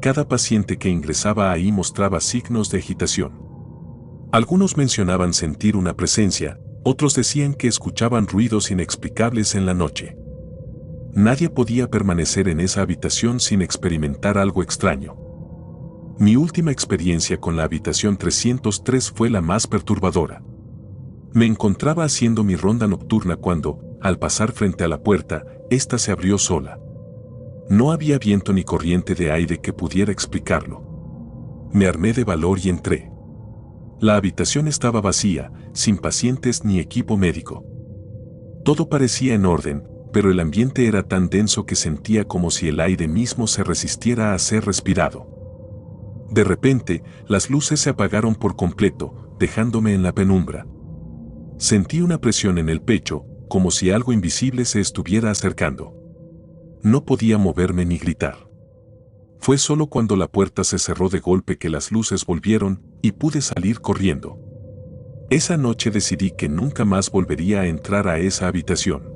Cada paciente que ingresaba ahí mostraba signos de agitación. Algunos mencionaban sentir una presencia, otros decían que escuchaban ruidos inexplicables en la noche. Nadie podía permanecer en esa habitación sin experimentar algo extraño. Mi última experiencia con la habitación 303 fue la más perturbadora. Me encontraba haciendo mi ronda nocturna cuando, al pasar frente a la puerta, ésta se abrió sola. No había viento ni corriente de aire que pudiera explicarlo. Me armé de valor y entré. La habitación estaba vacía, sin pacientes ni equipo médico. Todo parecía en orden, pero el ambiente era tan denso que sentía como si el aire mismo se resistiera a ser respirado. De repente, las luces se apagaron por completo, dejándome en la penumbra. Sentí una presión en el pecho, como si algo invisible se estuviera acercando. No podía moverme ni gritar. Fue solo cuando la puerta se cerró de golpe que las luces volvieron y pude salir corriendo. Esa noche decidí que nunca más volvería a entrar a esa habitación.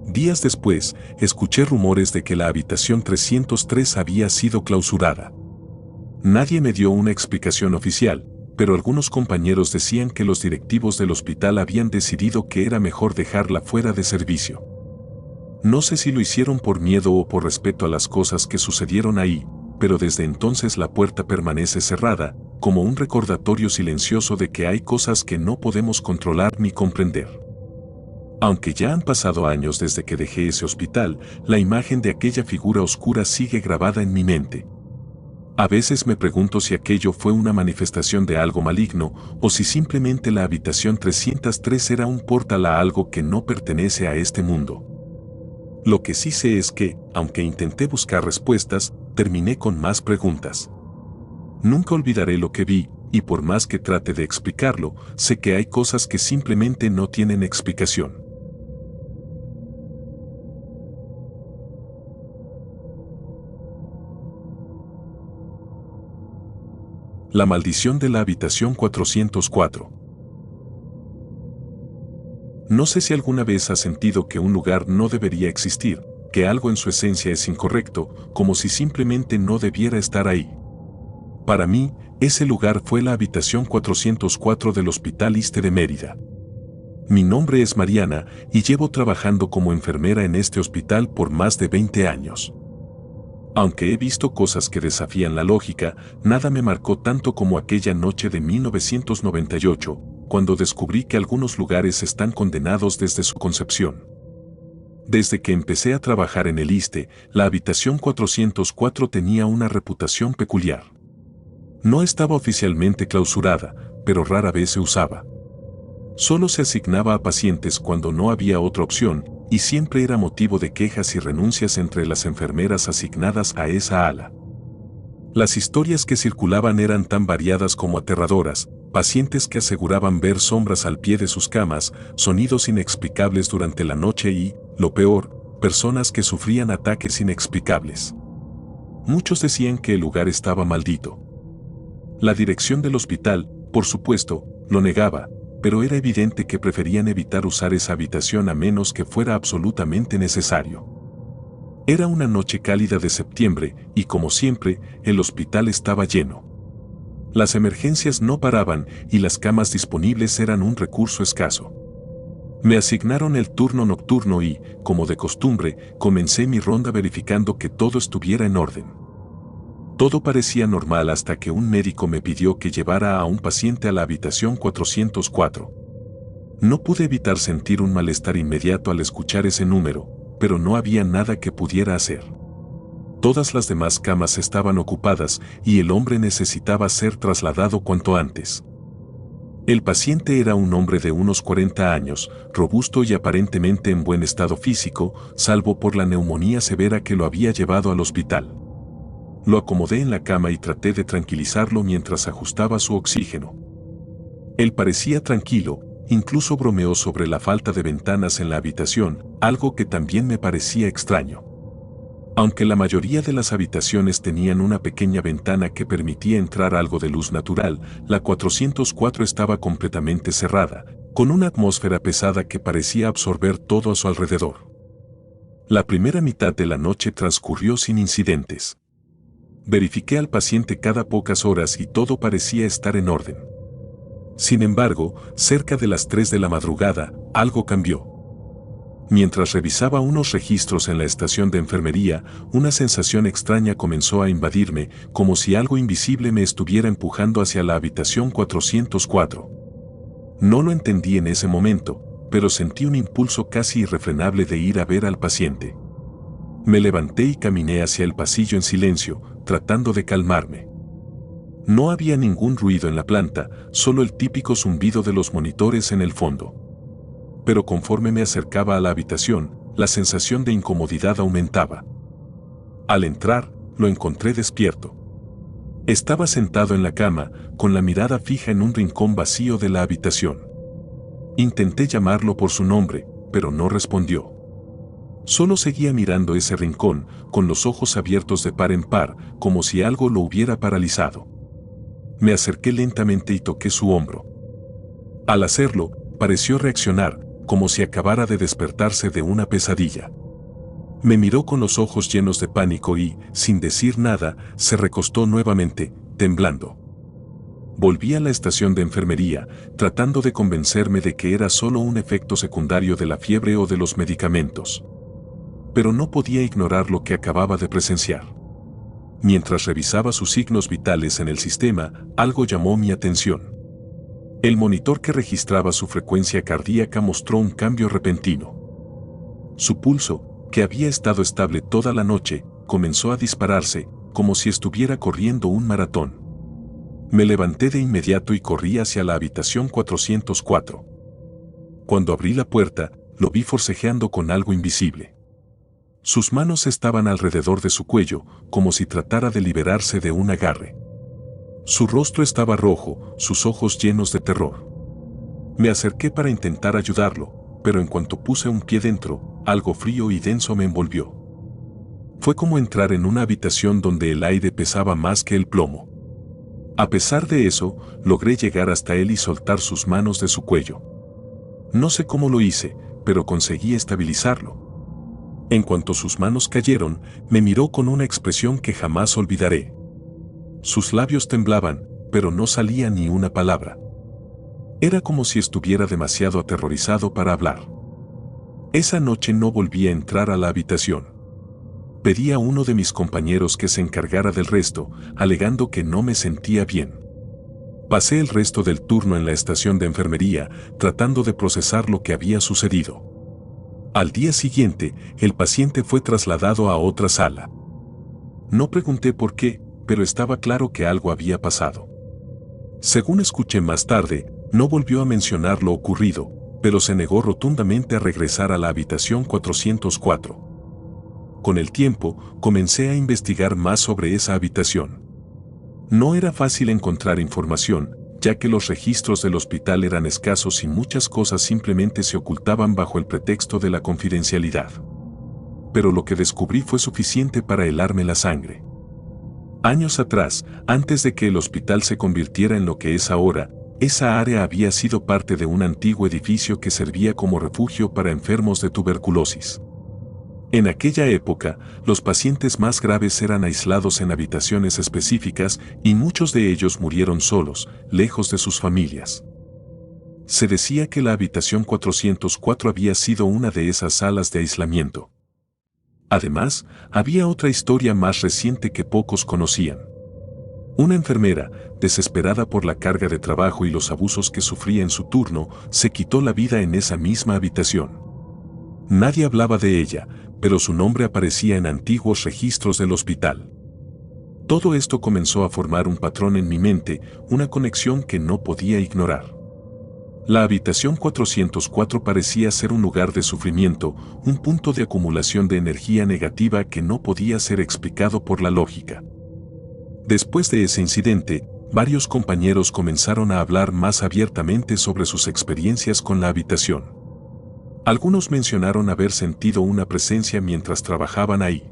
Días después, escuché rumores de que la habitación 303 había sido clausurada. Nadie me dio una explicación oficial, pero algunos compañeros decían que los directivos del hospital habían decidido que era mejor dejarla fuera de servicio. No sé si lo hicieron por miedo o por respeto a las cosas que sucedieron ahí, pero desde entonces la puerta permanece cerrada, como un recordatorio silencioso de que hay cosas que no podemos controlar ni comprender. Aunque ya han pasado años desde que dejé ese hospital, la imagen de aquella figura oscura sigue grabada en mi mente. A veces me pregunto si aquello fue una manifestación de algo maligno o si simplemente la habitación 303 era un portal a algo que no pertenece a este mundo. Lo que sí sé es que, aunque intenté buscar respuestas, terminé con más preguntas. Nunca olvidaré lo que vi, y por más que trate de explicarlo, sé que hay cosas que simplemente no tienen explicación. La maldición de la habitación 404. No sé si alguna vez has sentido que un lugar no debería existir, que algo en su esencia es incorrecto, como si simplemente no debiera estar ahí. Para mí, ese lugar fue la habitación 404 del Hospital ISSSTE de Mérida. Mi nombre es Mariana y llevo trabajando como enfermera en este hospital por más de 20 años. Aunque he visto cosas que desafían la lógica, nada me marcó tanto como aquella noche de 1998, cuando descubrí que algunos lugares están condenados desde su concepción. Desde que empecé a trabajar en el ISSSTE, la habitación 404 tenía una reputación peculiar. No estaba oficialmente clausurada, pero rara vez se usaba. Solo se asignaba a pacientes cuando no había otra opción, y siempre era motivo de quejas y renuncias entre las enfermeras asignadas a esa ala. Las historias que circulaban eran tan variadas como aterradoras: pacientes que aseguraban ver sombras al pie de sus camas, sonidos inexplicables durante la noche y, lo peor, personas que sufrían ataques inexplicables. Muchos decían que el lugar estaba maldito. La dirección del hospital, por supuesto, lo negaba, pero era evidente que preferían evitar usar esa habitación a menos que fuera absolutamente necesario. Era una noche cálida de septiembre y, como siempre, el hospital estaba lleno. Las emergencias no paraban y las camas disponibles eran un recurso escaso. Me asignaron el turno nocturno y, como de costumbre, comencé mi ronda verificando que todo estuviera en orden. Todo parecía normal hasta que un médico me pidió que llevara a un paciente a la habitación 404. No pude evitar sentir un malestar inmediato al escuchar ese número, pero no había nada que pudiera hacer. Todas las demás camas estaban ocupadas y el hombre necesitaba ser trasladado cuanto antes. El paciente era un hombre de unos 40 años, robusto y aparentemente en buen estado físico, salvo por la neumonía severa que lo había llevado al hospital. Lo acomodé en la cama y traté de tranquilizarlo mientras ajustaba su oxígeno. Él parecía tranquilo, incluso bromeó sobre la falta de ventanas en la habitación, algo que también me parecía extraño. Aunque la mayoría de las habitaciones tenían una pequeña ventana que permitía entrar algo de luz natural, la 404 estaba completamente cerrada, con una atmósfera pesada que parecía absorber todo a su alrededor. La primera mitad de la noche transcurrió sin incidentes. Verifiqué al paciente cada pocas horas y todo parecía estar en orden. Sin embargo, cerca de las 3 de la madrugada, algo cambió. Mientras revisaba unos registros en la estación de enfermería, una sensación extraña comenzó a invadirme, como si algo invisible me estuviera empujando hacia la habitación 404. No lo entendí en ese momento, pero sentí un impulso casi irrefrenable de ir a ver al paciente. Me levanté y caminé hacia el pasillo en silencio, tratando de calmarme. No había ningún ruido en la planta, solo el típico zumbido de los monitores en el fondo. Pero conforme me acercaba a la habitación, la sensación de incomodidad aumentaba. Al entrar, lo encontré despierto. Estaba sentado en la cama, con la mirada fija en un rincón vacío de la habitación. Intenté llamarlo por su nombre, pero no respondió. Solo seguía mirando ese rincón, con los ojos abiertos de par en par, como si algo lo hubiera paralizado. Me acerqué lentamente y toqué su hombro. Al hacerlo, pareció reaccionar, como si acabara de despertarse de una pesadilla. Me miró con los ojos llenos de pánico y, sin decir nada, se recostó nuevamente, temblando. Volví a la estación de enfermería, tratando de convencerme de que era solo un efecto secundario de la fiebre o de los medicamentos. Pero no podía ignorar lo que acababa de presenciar. Mientras revisaba sus signos vitales en el sistema, algo llamó mi atención. El monitor que registraba su frecuencia cardíaca mostró un cambio repentino. Su pulso, que había estado estable toda la noche, comenzó a dispararse, como si estuviera corriendo un maratón. Me levanté de inmediato y corrí hacia la habitación 404. Cuando abrí la puerta, lo vi forcejeando con algo invisible. Sus manos estaban alrededor de su cuello, como si tratara de liberarse de un agarre. Su rostro estaba rojo, sus ojos llenos de terror. Me acerqué para intentar ayudarlo, pero en cuanto puse un pie dentro, algo frío y denso me envolvió. Fue como entrar en una habitación donde el aire pesaba más que el plomo. A pesar de eso, logré llegar hasta él y soltar sus manos de su cuello. No sé cómo lo hice, pero conseguí estabilizarlo. En cuanto sus manos cayeron, me miró con una expresión que jamás olvidaré. Sus labios temblaban, pero no salía ni una palabra. Era como si estuviera demasiado aterrorizado para hablar. Esa noche no volví a entrar a la habitación. Pedí a uno de mis compañeros que se encargara del resto, alegando que no me sentía bien. Pasé el resto del turno en la estación de enfermería, tratando de procesar lo que había sucedido. Al día siguiente, el paciente fue trasladado a otra sala. No pregunté por qué, pero estaba claro que algo había pasado. Según escuché más tarde, no volvió a mencionar lo ocurrido, pero se negó rotundamente a regresar a la habitación 404. Con el tiempo, comencé a investigar más sobre esa habitación. No era fácil encontrar información, ya que los registros del hospital eran escasos y muchas cosas simplemente se ocultaban bajo el pretexto de la confidencialidad. Pero lo que descubrí fue suficiente para helarme la sangre. Años atrás, antes de que el hospital se convirtiera en lo que es ahora, esa área había sido parte de un antiguo edificio que servía como refugio para enfermos de tuberculosis. En aquella época, los pacientes más graves eran aislados en habitaciones específicas y muchos de ellos murieron solos, lejos de sus familias. Se decía que la habitación 404 había sido una de esas salas de aislamiento. Además, había otra historia más reciente que pocos conocían. Una enfermera, desesperada por la carga de trabajo y los abusos que sufría en su turno, se quitó la vida en esa misma habitación. Nadie hablaba de ella, pero su nombre aparecía en antiguos registros del hospital. Todo esto comenzó a formar un patrón en mi mente, una conexión que no podía ignorar. La habitación 404 parecía ser un lugar de sufrimiento, un punto de acumulación de energía negativa que no podía ser explicado por la lógica. Después de ese incidente, varios compañeros comenzaron a hablar más abiertamente sobre sus experiencias con la habitación. Algunos mencionaron haber sentido una presencia mientras trabajaban ahí.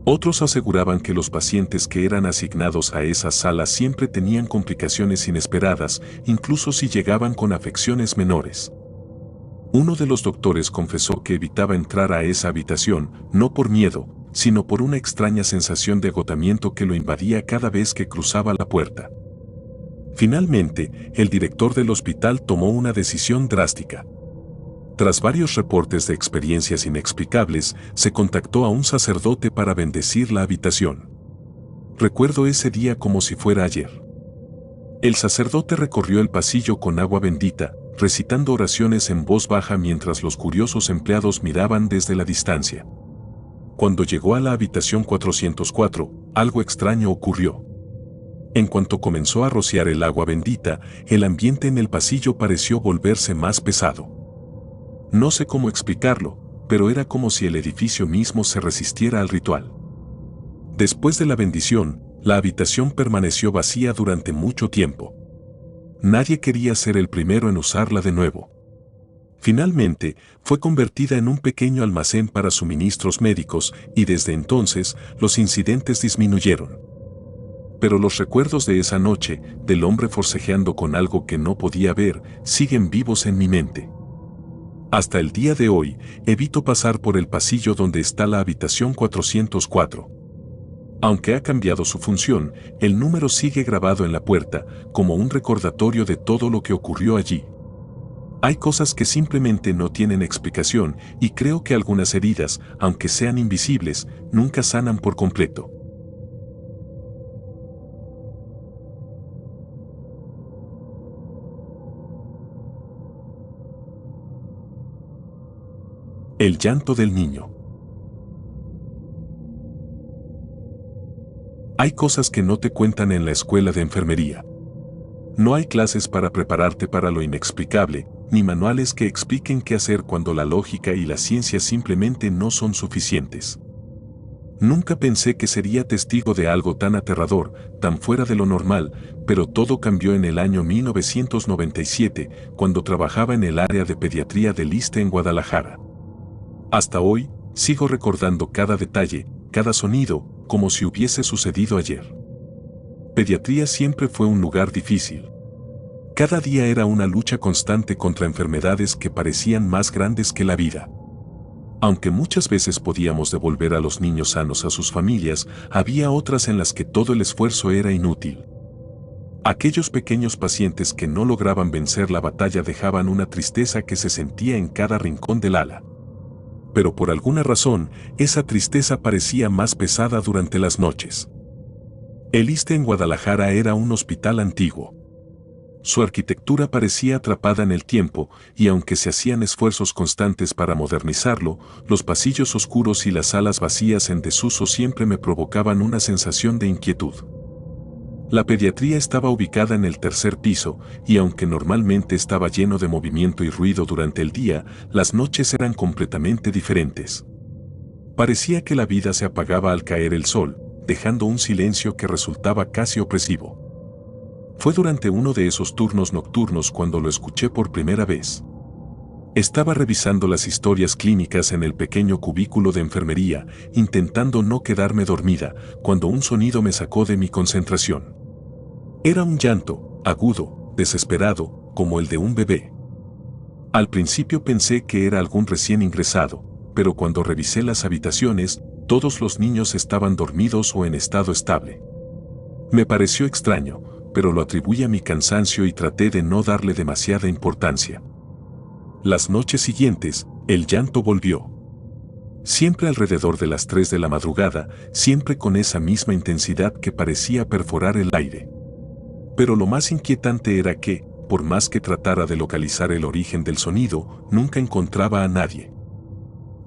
Otros aseguraban que los pacientes que eran asignados a esa sala siempre tenían complicaciones inesperadas, incluso si llegaban con afecciones menores. Uno de los doctores confesó que evitaba entrar a esa habitación, no por miedo, sino por una extraña sensación de agotamiento que lo invadía cada vez que cruzaba la puerta. Finalmente, el director del hospital tomó una decisión drástica. Tras varios reportes de experiencias inexplicables, se contactó a un sacerdote para bendecir la habitación. Recuerdo ese día como si fuera ayer. El sacerdote recorrió el pasillo con agua bendita, recitando oraciones en voz baja mientras los curiosos empleados miraban desde la distancia. Cuando llegó a la habitación 404, algo extraño ocurrió. En cuanto comenzó a rociar el agua bendita, el ambiente en el pasillo pareció volverse más pesado. No sé cómo explicarlo, pero era como si el edificio mismo se resistiera al ritual. Después de la bendición, la habitación permaneció vacía durante mucho tiempo. Nadie quería ser el primero en usarla de nuevo. Finalmente, fue convertida en un pequeño almacén para suministros médicos y desde entonces los incidentes disminuyeron. Pero los recuerdos de esa noche, del hombre forcejeando con algo que no podía ver, siguen vivos en mi mente. Hasta el día de hoy, evito pasar por el pasillo donde está la habitación 404. Aunque ha cambiado su función, el número sigue grabado en la puerta, como un recordatorio de todo lo que ocurrió allí. Hay cosas que simplemente no tienen explicación y creo que algunas heridas, aunque sean invisibles, nunca sanan por completo. El llanto del niño. Hay cosas que no te cuentan en la escuela de enfermería. No hay clases para prepararte para lo inexplicable, ni manuales que expliquen qué hacer cuando la lógica y la ciencia simplemente no son suficientes. Nunca pensé que sería testigo de algo tan aterrador, tan fuera de lo normal, pero todo cambió en el año 1997, cuando trabajaba en el área de pediatría del ISSSTE en Guadalajara. Hasta hoy, sigo recordando cada detalle, cada sonido, como si hubiese sucedido ayer. Pediatría siempre fue un lugar difícil. Cada día era una lucha constante contra enfermedades que parecían más grandes que la vida. Aunque muchas veces podíamos devolver a los niños sanos a sus familias, había otras en las que todo el esfuerzo era inútil. Aquellos pequeños pacientes que no lograban vencer la batalla dejaban una tristeza que se sentía en cada rincón del ala. Pero por alguna razón, esa tristeza parecía más pesada durante las noches. El ISSSTE en Guadalajara era un hospital antiguo. Su arquitectura parecía atrapada en el tiempo, y aunque se hacían esfuerzos constantes para modernizarlo, los pasillos oscuros y las salas vacías en desuso siempre me provocaban una sensación de inquietud. La pediatría estaba ubicada en el tercer piso, y aunque normalmente estaba lleno de movimiento y ruido durante el día, las noches eran completamente diferentes. Parecía que la vida se apagaba al caer el sol, dejando un silencio que resultaba casi opresivo. Fue durante uno de esos turnos nocturnos cuando lo escuché por primera vez. Estaba revisando las historias clínicas en el pequeño cubículo de enfermería, intentando no quedarme dormida, cuando un sonido me sacó de mi concentración. Era un llanto, agudo, desesperado, como el de un bebé. Al principio pensé que era algún recién ingresado, pero cuando revisé las habitaciones, todos los niños estaban dormidos o en estado estable. Me pareció extraño, pero lo atribuí a mi cansancio y traté de no darle demasiada importancia. Las noches siguientes, el llanto volvió. Siempre alrededor de las 3 de la madrugada, siempre con esa misma intensidad que parecía perforar el aire. Pero lo más inquietante era que, por más que tratara de localizar el origen del sonido, nunca encontraba a nadie.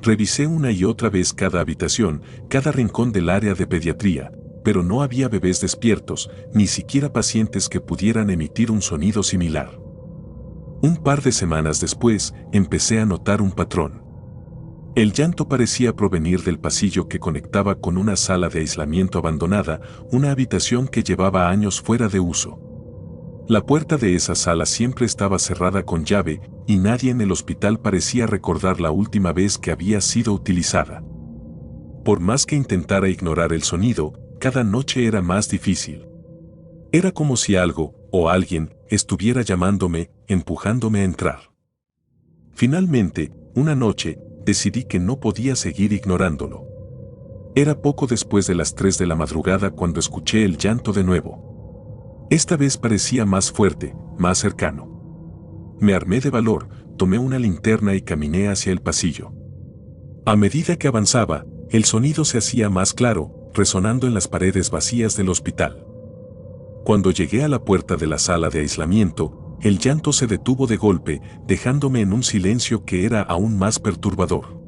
Revisé una y otra vez cada habitación, cada rincón del área de pediatría, pero no había bebés despiertos, ni siquiera pacientes que pudieran emitir un sonido similar. Un par de semanas después, empecé a notar un patrón. El llanto parecía provenir del pasillo que conectaba con una sala de aislamiento abandonada, una habitación que llevaba años fuera de uso. La puerta de esa sala siempre estaba cerrada con llave, y nadie en el hospital parecía recordar la última vez que había sido utilizada. Por más que intentara ignorar el sonido, cada noche era más difícil. Era como si algo, o alguien, estuviera llamándome, empujándome a entrar. Finalmente, una noche, decidí que no podía seguir ignorándolo. Era poco después de las 3 de la madrugada cuando escuché el llanto de nuevo. Esta vez parecía más fuerte, más cercano. Me armé de valor, tomé una linterna y caminé hacia el pasillo. A medida que avanzaba, el sonido se hacía más claro, resonando en las paredes vacías del hospital. Cuando llegué a la puerta de la sala de aislamiento, el llanto se detuvo de golpe, dejándome en un silencio que era aún más perturbador.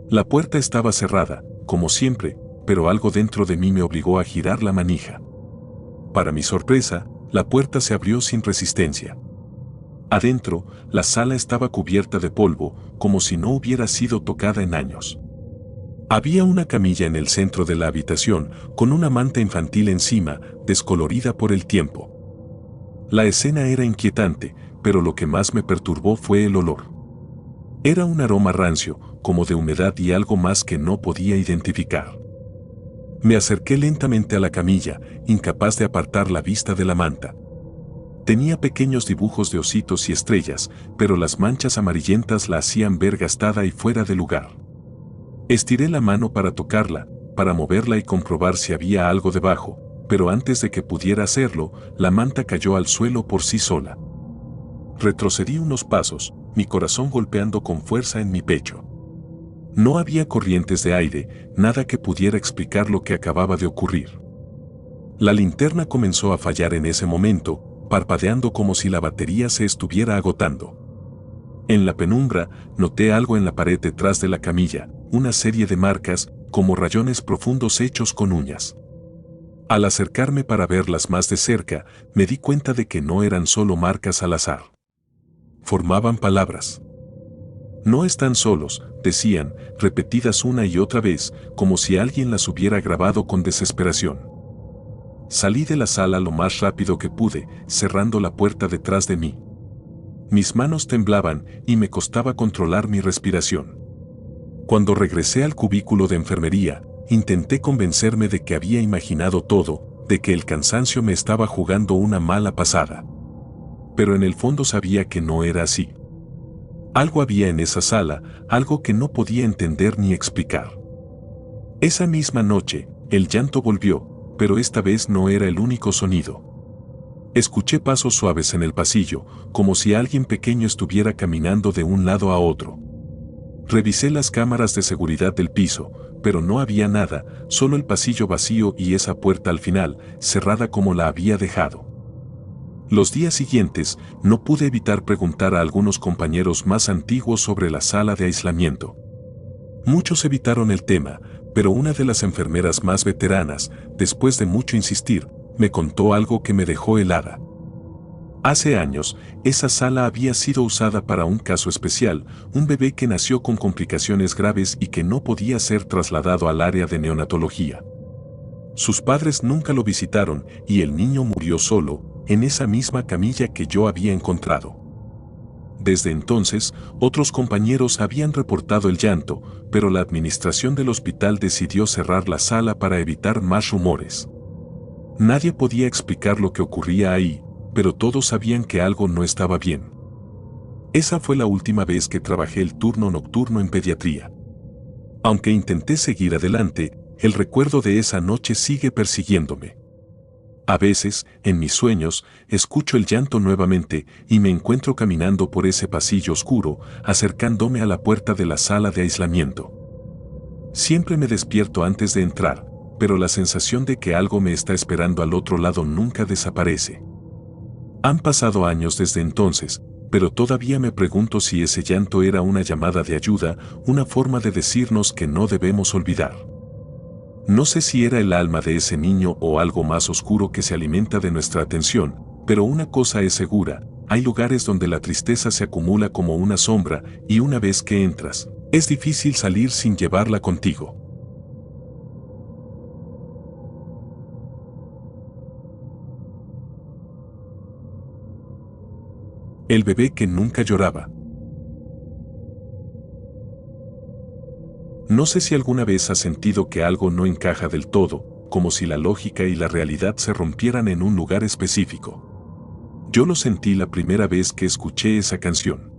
La puerta estaba cerrada, como siempre, pero algo dentro de mí me obligó a girar la manija. Para mi sorpresa, la puerta se abrió sin resistencia. Adentro, la sala estaba cubierta de polvo, como si no hubiera sido tocada en años. Había una camilla en el centro de la habitación, con una manta infantil encima, descolorida por el tiempo. La escena era inquietante, pero lo que más me perturbó fue el olor. Era un aroma rancio, como de humedad y algo más que no podía identificar. Me acerqué lentamente a la camilla, incapaz de apartar la vista de la manta. Tenía pequeños dibujos de ositos y estrellas, pero las manchas amarillentas la hacían ver gastada y fuera de lugar. Estiré la mano para tocarla, para moverla y comprobar si había algo debajo, pero antes de que pudiera hacerlo, la manta cayó al suelo por sí sola. Retrocedí unos pasos, mi corazón golpeando con fuerza en mi pecho. No había corrientes de aire, nada que pudiera explicar lo que acababa de ocurrir. La linterna comenzó a fallar en ese momento, parpadeando como si la batería se estuviera agotando. En la penumbra, noté algo en la pared detrás de la camilla, una serie de marcas, como rayones profundos hechos con uñas. Al acercarme para verlas más de cerca, me di cuenta de que no eran solo marcas al azar. Formaban palabras. No están solos, decían, repetidas una y otra vez, como si alguien las hubiera grabado con desesperación. Salí de la sala lo más rápido que pude, cerrando la puerta detrás de mí. Mis manos temblaban y me costaba controlar mi respiración. Cuando regresé al cubículo de enfermería, intenté convencerme de que había imaginado todo, de que el cansancio me estaba jugando una mala pasada. Pero en el fondo sabía que no era así. Algo había en esa sala, algo que no podía entender ni explicar. Esa misma noche, el llanto volvió, pero esta vez no era el único sonido. Escuché pasos suaves en el pasillo, como si alguien pequeño estuviera caminando de un lado a otro. Revisé las cámaras de seguridad del piso, pero no había nada, solo el pasillo vacío y esa puerta al final, cerrada como la había dejado. Los días siguientes, no pude evitar preguntar a algunos compañeros más antiguos sobre la sala de aislamiento. Muchos evitaron el tema, pero una de las enfermeras más veteranas, después de mucho insistir, me contó algo que me dejó helada. Hace años, esa sala había sido usada para un caso especial, un bebé que nació con complicaciones graves y que no podía ser trasladado al área de neonatología. Sus padres nunca lo visitaron y el niño murió solo, en esa misma camilla que yo había encontrado. Desde entonces, otros compañeros habían reportado el llanto, pero la administración del hospital decidió cerrar la sala para evitar más rumores. Nadie podía explicar lo que ocurría ahí, pero todos sabían que algo no estaba bien. Esa fue la última vez que trabajé el turno nocturno en pediatría. Aunque intenté seguir adelante, el recuerdo de esa noche sigue persiguiéndome. A veces, en mis sueños, escucho el llanto nuevamente y me encuentro caminando por ese pasillo oscuro, acercándome a la puerta de la sala de aislamiento. Siempre me despierto antes de entrar, pero la sensación de que algo me está esperando al otro lado nunca desaparece. Han pasado años desde entonces, pero todavía me pregunto si ese llanto era una llamada de ayuda, una forma de decirnos que no debemos olvidar. No sé si era el alma de ese niño o algo más oscuro que se alimenta de nuestra atención, pero una cosa es segura, hay lugares donde la tristeza se acumula como una sombra y una vez que entras, es difícil salir sin llevarla contigo. El bebé que nunca lloraba. No sé si alguna vez has sentido que algo no encaja del todo, como si la lógica y la realidad se rompieran en un lugar específico. Yo lo sentí la primera vez que escuché esa canción.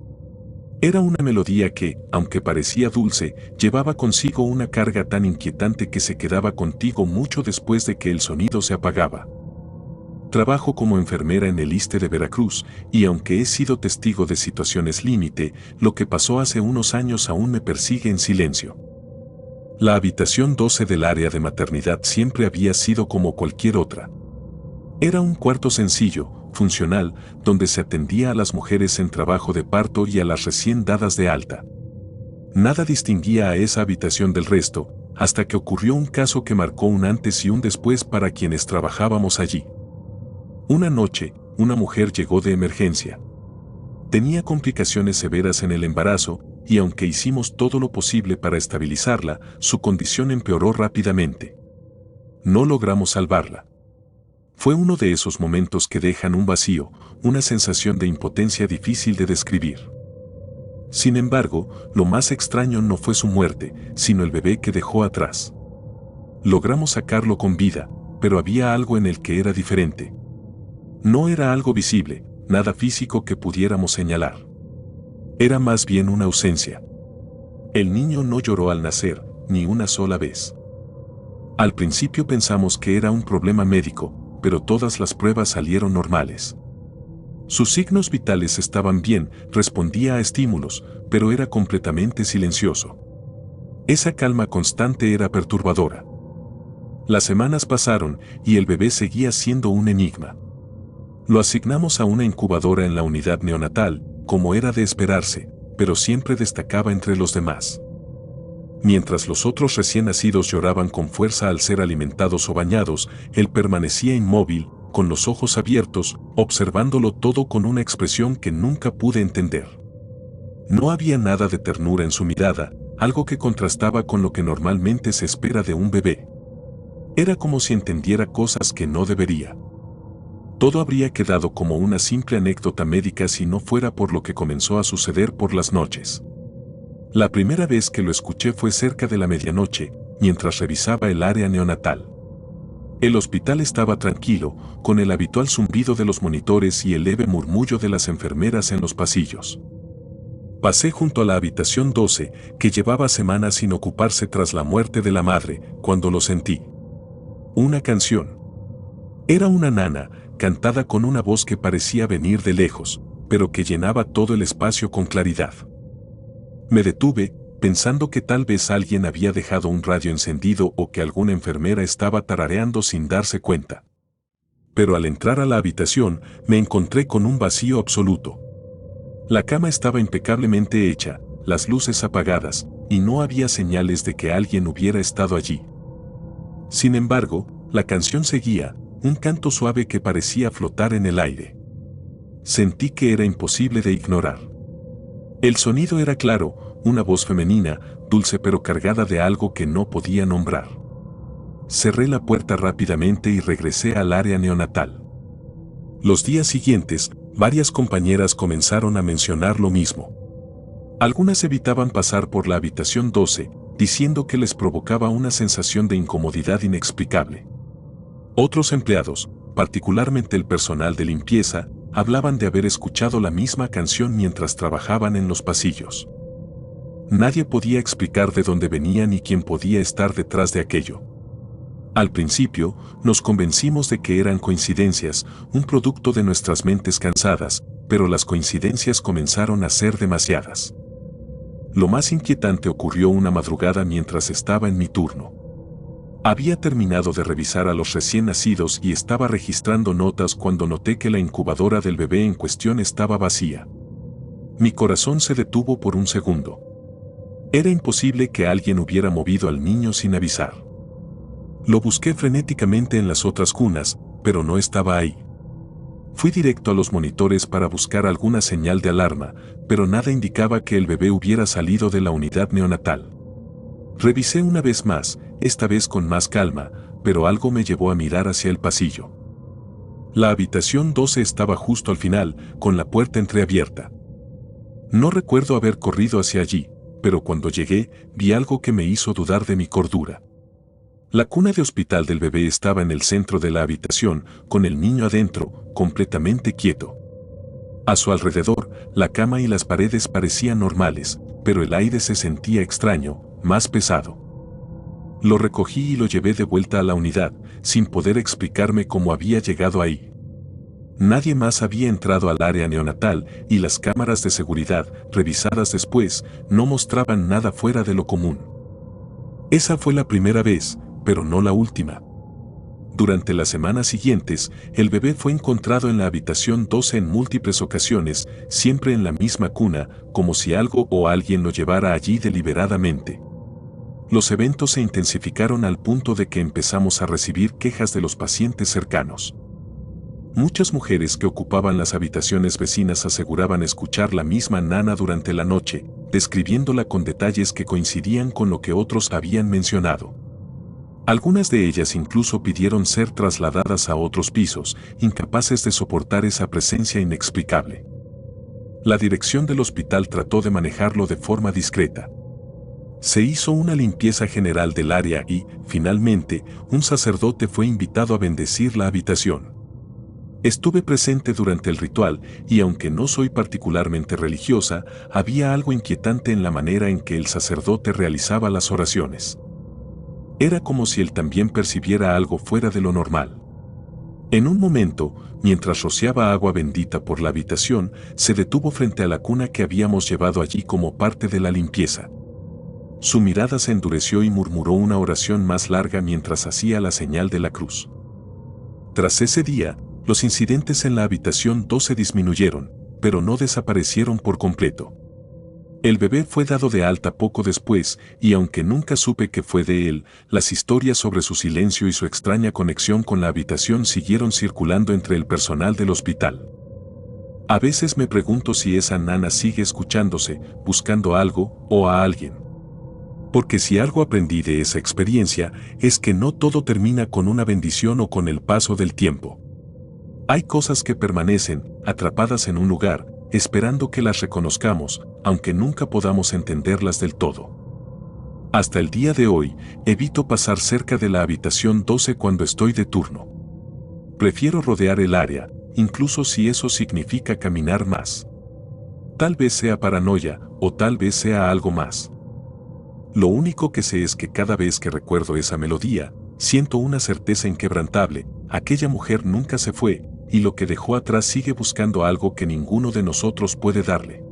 Era una melodía que, aunque parecía dulce, llevaba consigo una carga tan inquietante que se quedaba contigo mucho después de que el sonido se apagaba. Trabajo como enfermera en el ISSSTE de Veracruz, y aunque he sido testigo de situaciones límite, lo que pasó hace unos años aún me persigue en silencio. La habitación 12 del área de maternidad siempre había sido como cualquier otra. Era un cuarto sencillo, funcional, donde se atendía a las mujeres en trabajo de parto y a las recién dadas de alta. Nada distinguía a esa habitación del resto, hasta que ocurrió un caso que marcó un antes y un después para quienes trabajábamos allí. Una noche, una mujer llegó de emergencia. Tenía complicaciones severas en el embarazo, y aunque hicimos todo lo posible para estabilizarla, su condición empeoró rápidamente. No logramos salvarla. Fue uno de esos momentos que dejan un vacío, una sensación de impotencia difícil de describir. Sin embargo, lo más extraño no fue su muerte, sino el bebé que dejó atrás. Logramos sacarlo con vida, pero había algo en el que era diferente. No era algo visible, nada físico que pudiéramos señalar. Era más bien una ausencia. El niño no lloró al nacer, ni una sola vez. Al principio pensamos que era un problema médico, pero todas las pruebas salieron normales. Sus signos vitales estaban bien, respondía a estímulos, pero era completamente silencioso. Esa calma constante era perturbadora. Las semanas pasaron y el bebé seguía siendo un enigma. Lo asignamos a una incubadora en la unidad neonatal, como era de esperarse, pero siempre destacaba entre los demás. Mientras los otros recién nacidos lloraban con fuerza al ser alimentados o bañados, él permanecía inmóvil, con los ojos abiertos, observándolo todo con una expresión que nunca pude entender. No había nada de ternura en su mirada, algo que contrastaba con lo que normalmente se espera de un bebé. Era como si entendiera cosas que no debería. Todo habría quedado como una simple anécdota médica si no fuera por lo que comenzó a suceder por las noches. La primera vez que lo escuché fue cerca de la medianoche, mientras revisaba el área neonatal. El hospital estaba tranquilo, con el habitual zumbido de los monitores y el leve murmullo de las enfermeras en los pasillos. Pasé junto a la habitación 12, que llevaba semanas sin ocuparse tras la muerte de la madre, cuando lo sentí. Una canción. Era una nana, cantada con una voz que parecía venir de lejos, pero que llenaba todo el espacio con claridad. Me detuve, pensando que tal vez alguien había dejado un radio encendido o que alguna enfermera estaba tarareando sin darse cuenta. Pero al entrar a la habitación, me encontré con un vacío absoluto. La cama estaba impecablemente hecha, las luces apagadas, y no había señales de que alguien hubiera estado allí. Sin embargo, la canción seguía, un canto suave que parecía flotar en el aire. Sentí que era imposible de ignorar. El sonido era claro, una voz femenina, dulce pero cargada de algo que no podía nombrar. Cerré la puerta rápidamente y regresé al área neonatal. Los días siguientes, varias compañeras comenzaron a mencionar lo mismo. Algunas evitaban pasar por la habitación 12, diciendo que les provocaba una sensación de incomodidad inexplicable. Otros empleados, particularmente el personal de limpieza, hablaban de haber escuchado la misma canción mientras trabajaban en los pasillos. Nadie podía explicar de dónde venía ni quién podía estar detrás de aquello. Al principio, nos convencimos de que eran coincidencias, un producto de nuestras mentes cansadas, pero las coincidencias comenzaron a ser demasiadas. Lo más inquietante ocurrió una madrugada mientras estaba en mi turno. Había terminado de revisar a los recién nacidos y estaba registrando notas cuando noté que la incubadora del bebé en cuestión estaba vacía. Mi corazón se detuvo por un segundo. Era imposible que alguien hubiera movido al niño sin avisar. Lo busqué frenéticamente en las otras cunas, pero no estaba ahí. Fui directo a los monitores para buscar alguna señal de alarma, pero nada indicaba que el bebé hubiera salido de la unidad neonatal. Revisé una vez más, esta vez con más calma, pero algo me llevó a mirar hacia el pasillo. La habitación 12 estaba justo al final, con la puerta entreabierta. No recuerdo haber corrido hacia allí, pero cuando llegué, vi algo que me hizo dudar de mi cordura. La cuna de hospital del bebé estaba en el centro de la habitación, con el niño adentro, completamente quieto. A su alrededor, la cama y las paredes parecían normales, pero el aire se sentía extraño, más pesado. Lo recogí y lo llevé de vuelta a la unidad, sin poder explicarme cómo había llegado ahí. Nadie más había entrado al área neonatal y las cámaras de seguridad, revisadas después, no mostraban nada fuera de lo común. Esa fue la primera vez, pero no la última. Durante las semanas siguientes, el bebé fue encontrado en la habitación 12 en múltiples ocasiones, siempre en la misma cuna, como si algo o alguien lo llevara allí deliberadamente. Los eventos se intensificaron al punto de que empezamos a recibir quejas de los pacientes cercanos. Muchas mujeres que ocupaban las habitaciones vecinas aseguraban escuchar la misma nana durante la noche, describiéndola con detalles que coincidían con lo que otros habían mencionado. Algunas de ellas incluso pidieron ser trasladadas a otros pisos, incapaces de soportar esa presencia inexplicable. La dirección del hospital trató de manejarlo de forma discreta. Se hizo una limpieza general del área y, finalmente, un sacerdote fue invitado a bendecir la habitación. Estuve presente durante el ritual y aunque no soy particularmente religiosa, había algo inquietante en la manera en que el sacerdote realizaba las oraciones. Era como si él también percibiera algo fuera de lo normal. En un momento, mientras rociaba agua bendita por la habitación, se detuvo frente a la cuna que habíamos llevado allí como parte de la limpieza. Su mirada se endureció y murmuró una oración más larga mientras hacía la señal de la cruz. Tras ese día, los incidentes en la habitación 12 disminuyeron, pero no desaparecieron por completo. El bebé fue dado de alta poco después y aunque nunca supe qué fue de él, las historias sobre su silencio y su extraña conexión con la habitación siguieron circulando entre el personal del hospital. A veces me pregunto si esa nana sigue escuchándose, buscando algo o a alguien. Porque si algo aprendí de esa experiencia es que no todo termina con una bendición o con el paso del tiempo. Hay cosas que permanecen, atrapadas en un lugar, esperando que las reconozcamos, aunque nunca podamos entenderlas del todo. Hasta el día de hoy, evito pasar cerca de la habitación 12 cuando estoy de turno. Prefiero rodear el área, incluso si eso significa caminar más. Tal vez sea paranoia, o tal vez sea algo más. Lo único que sé es que cada vez que recuerdo esa melodía, siento una certeza inquebrantable, aquella mujer nunca se fue, y lo que dejó atrás sigue buscando algo que ninguno de nosotros puede darle.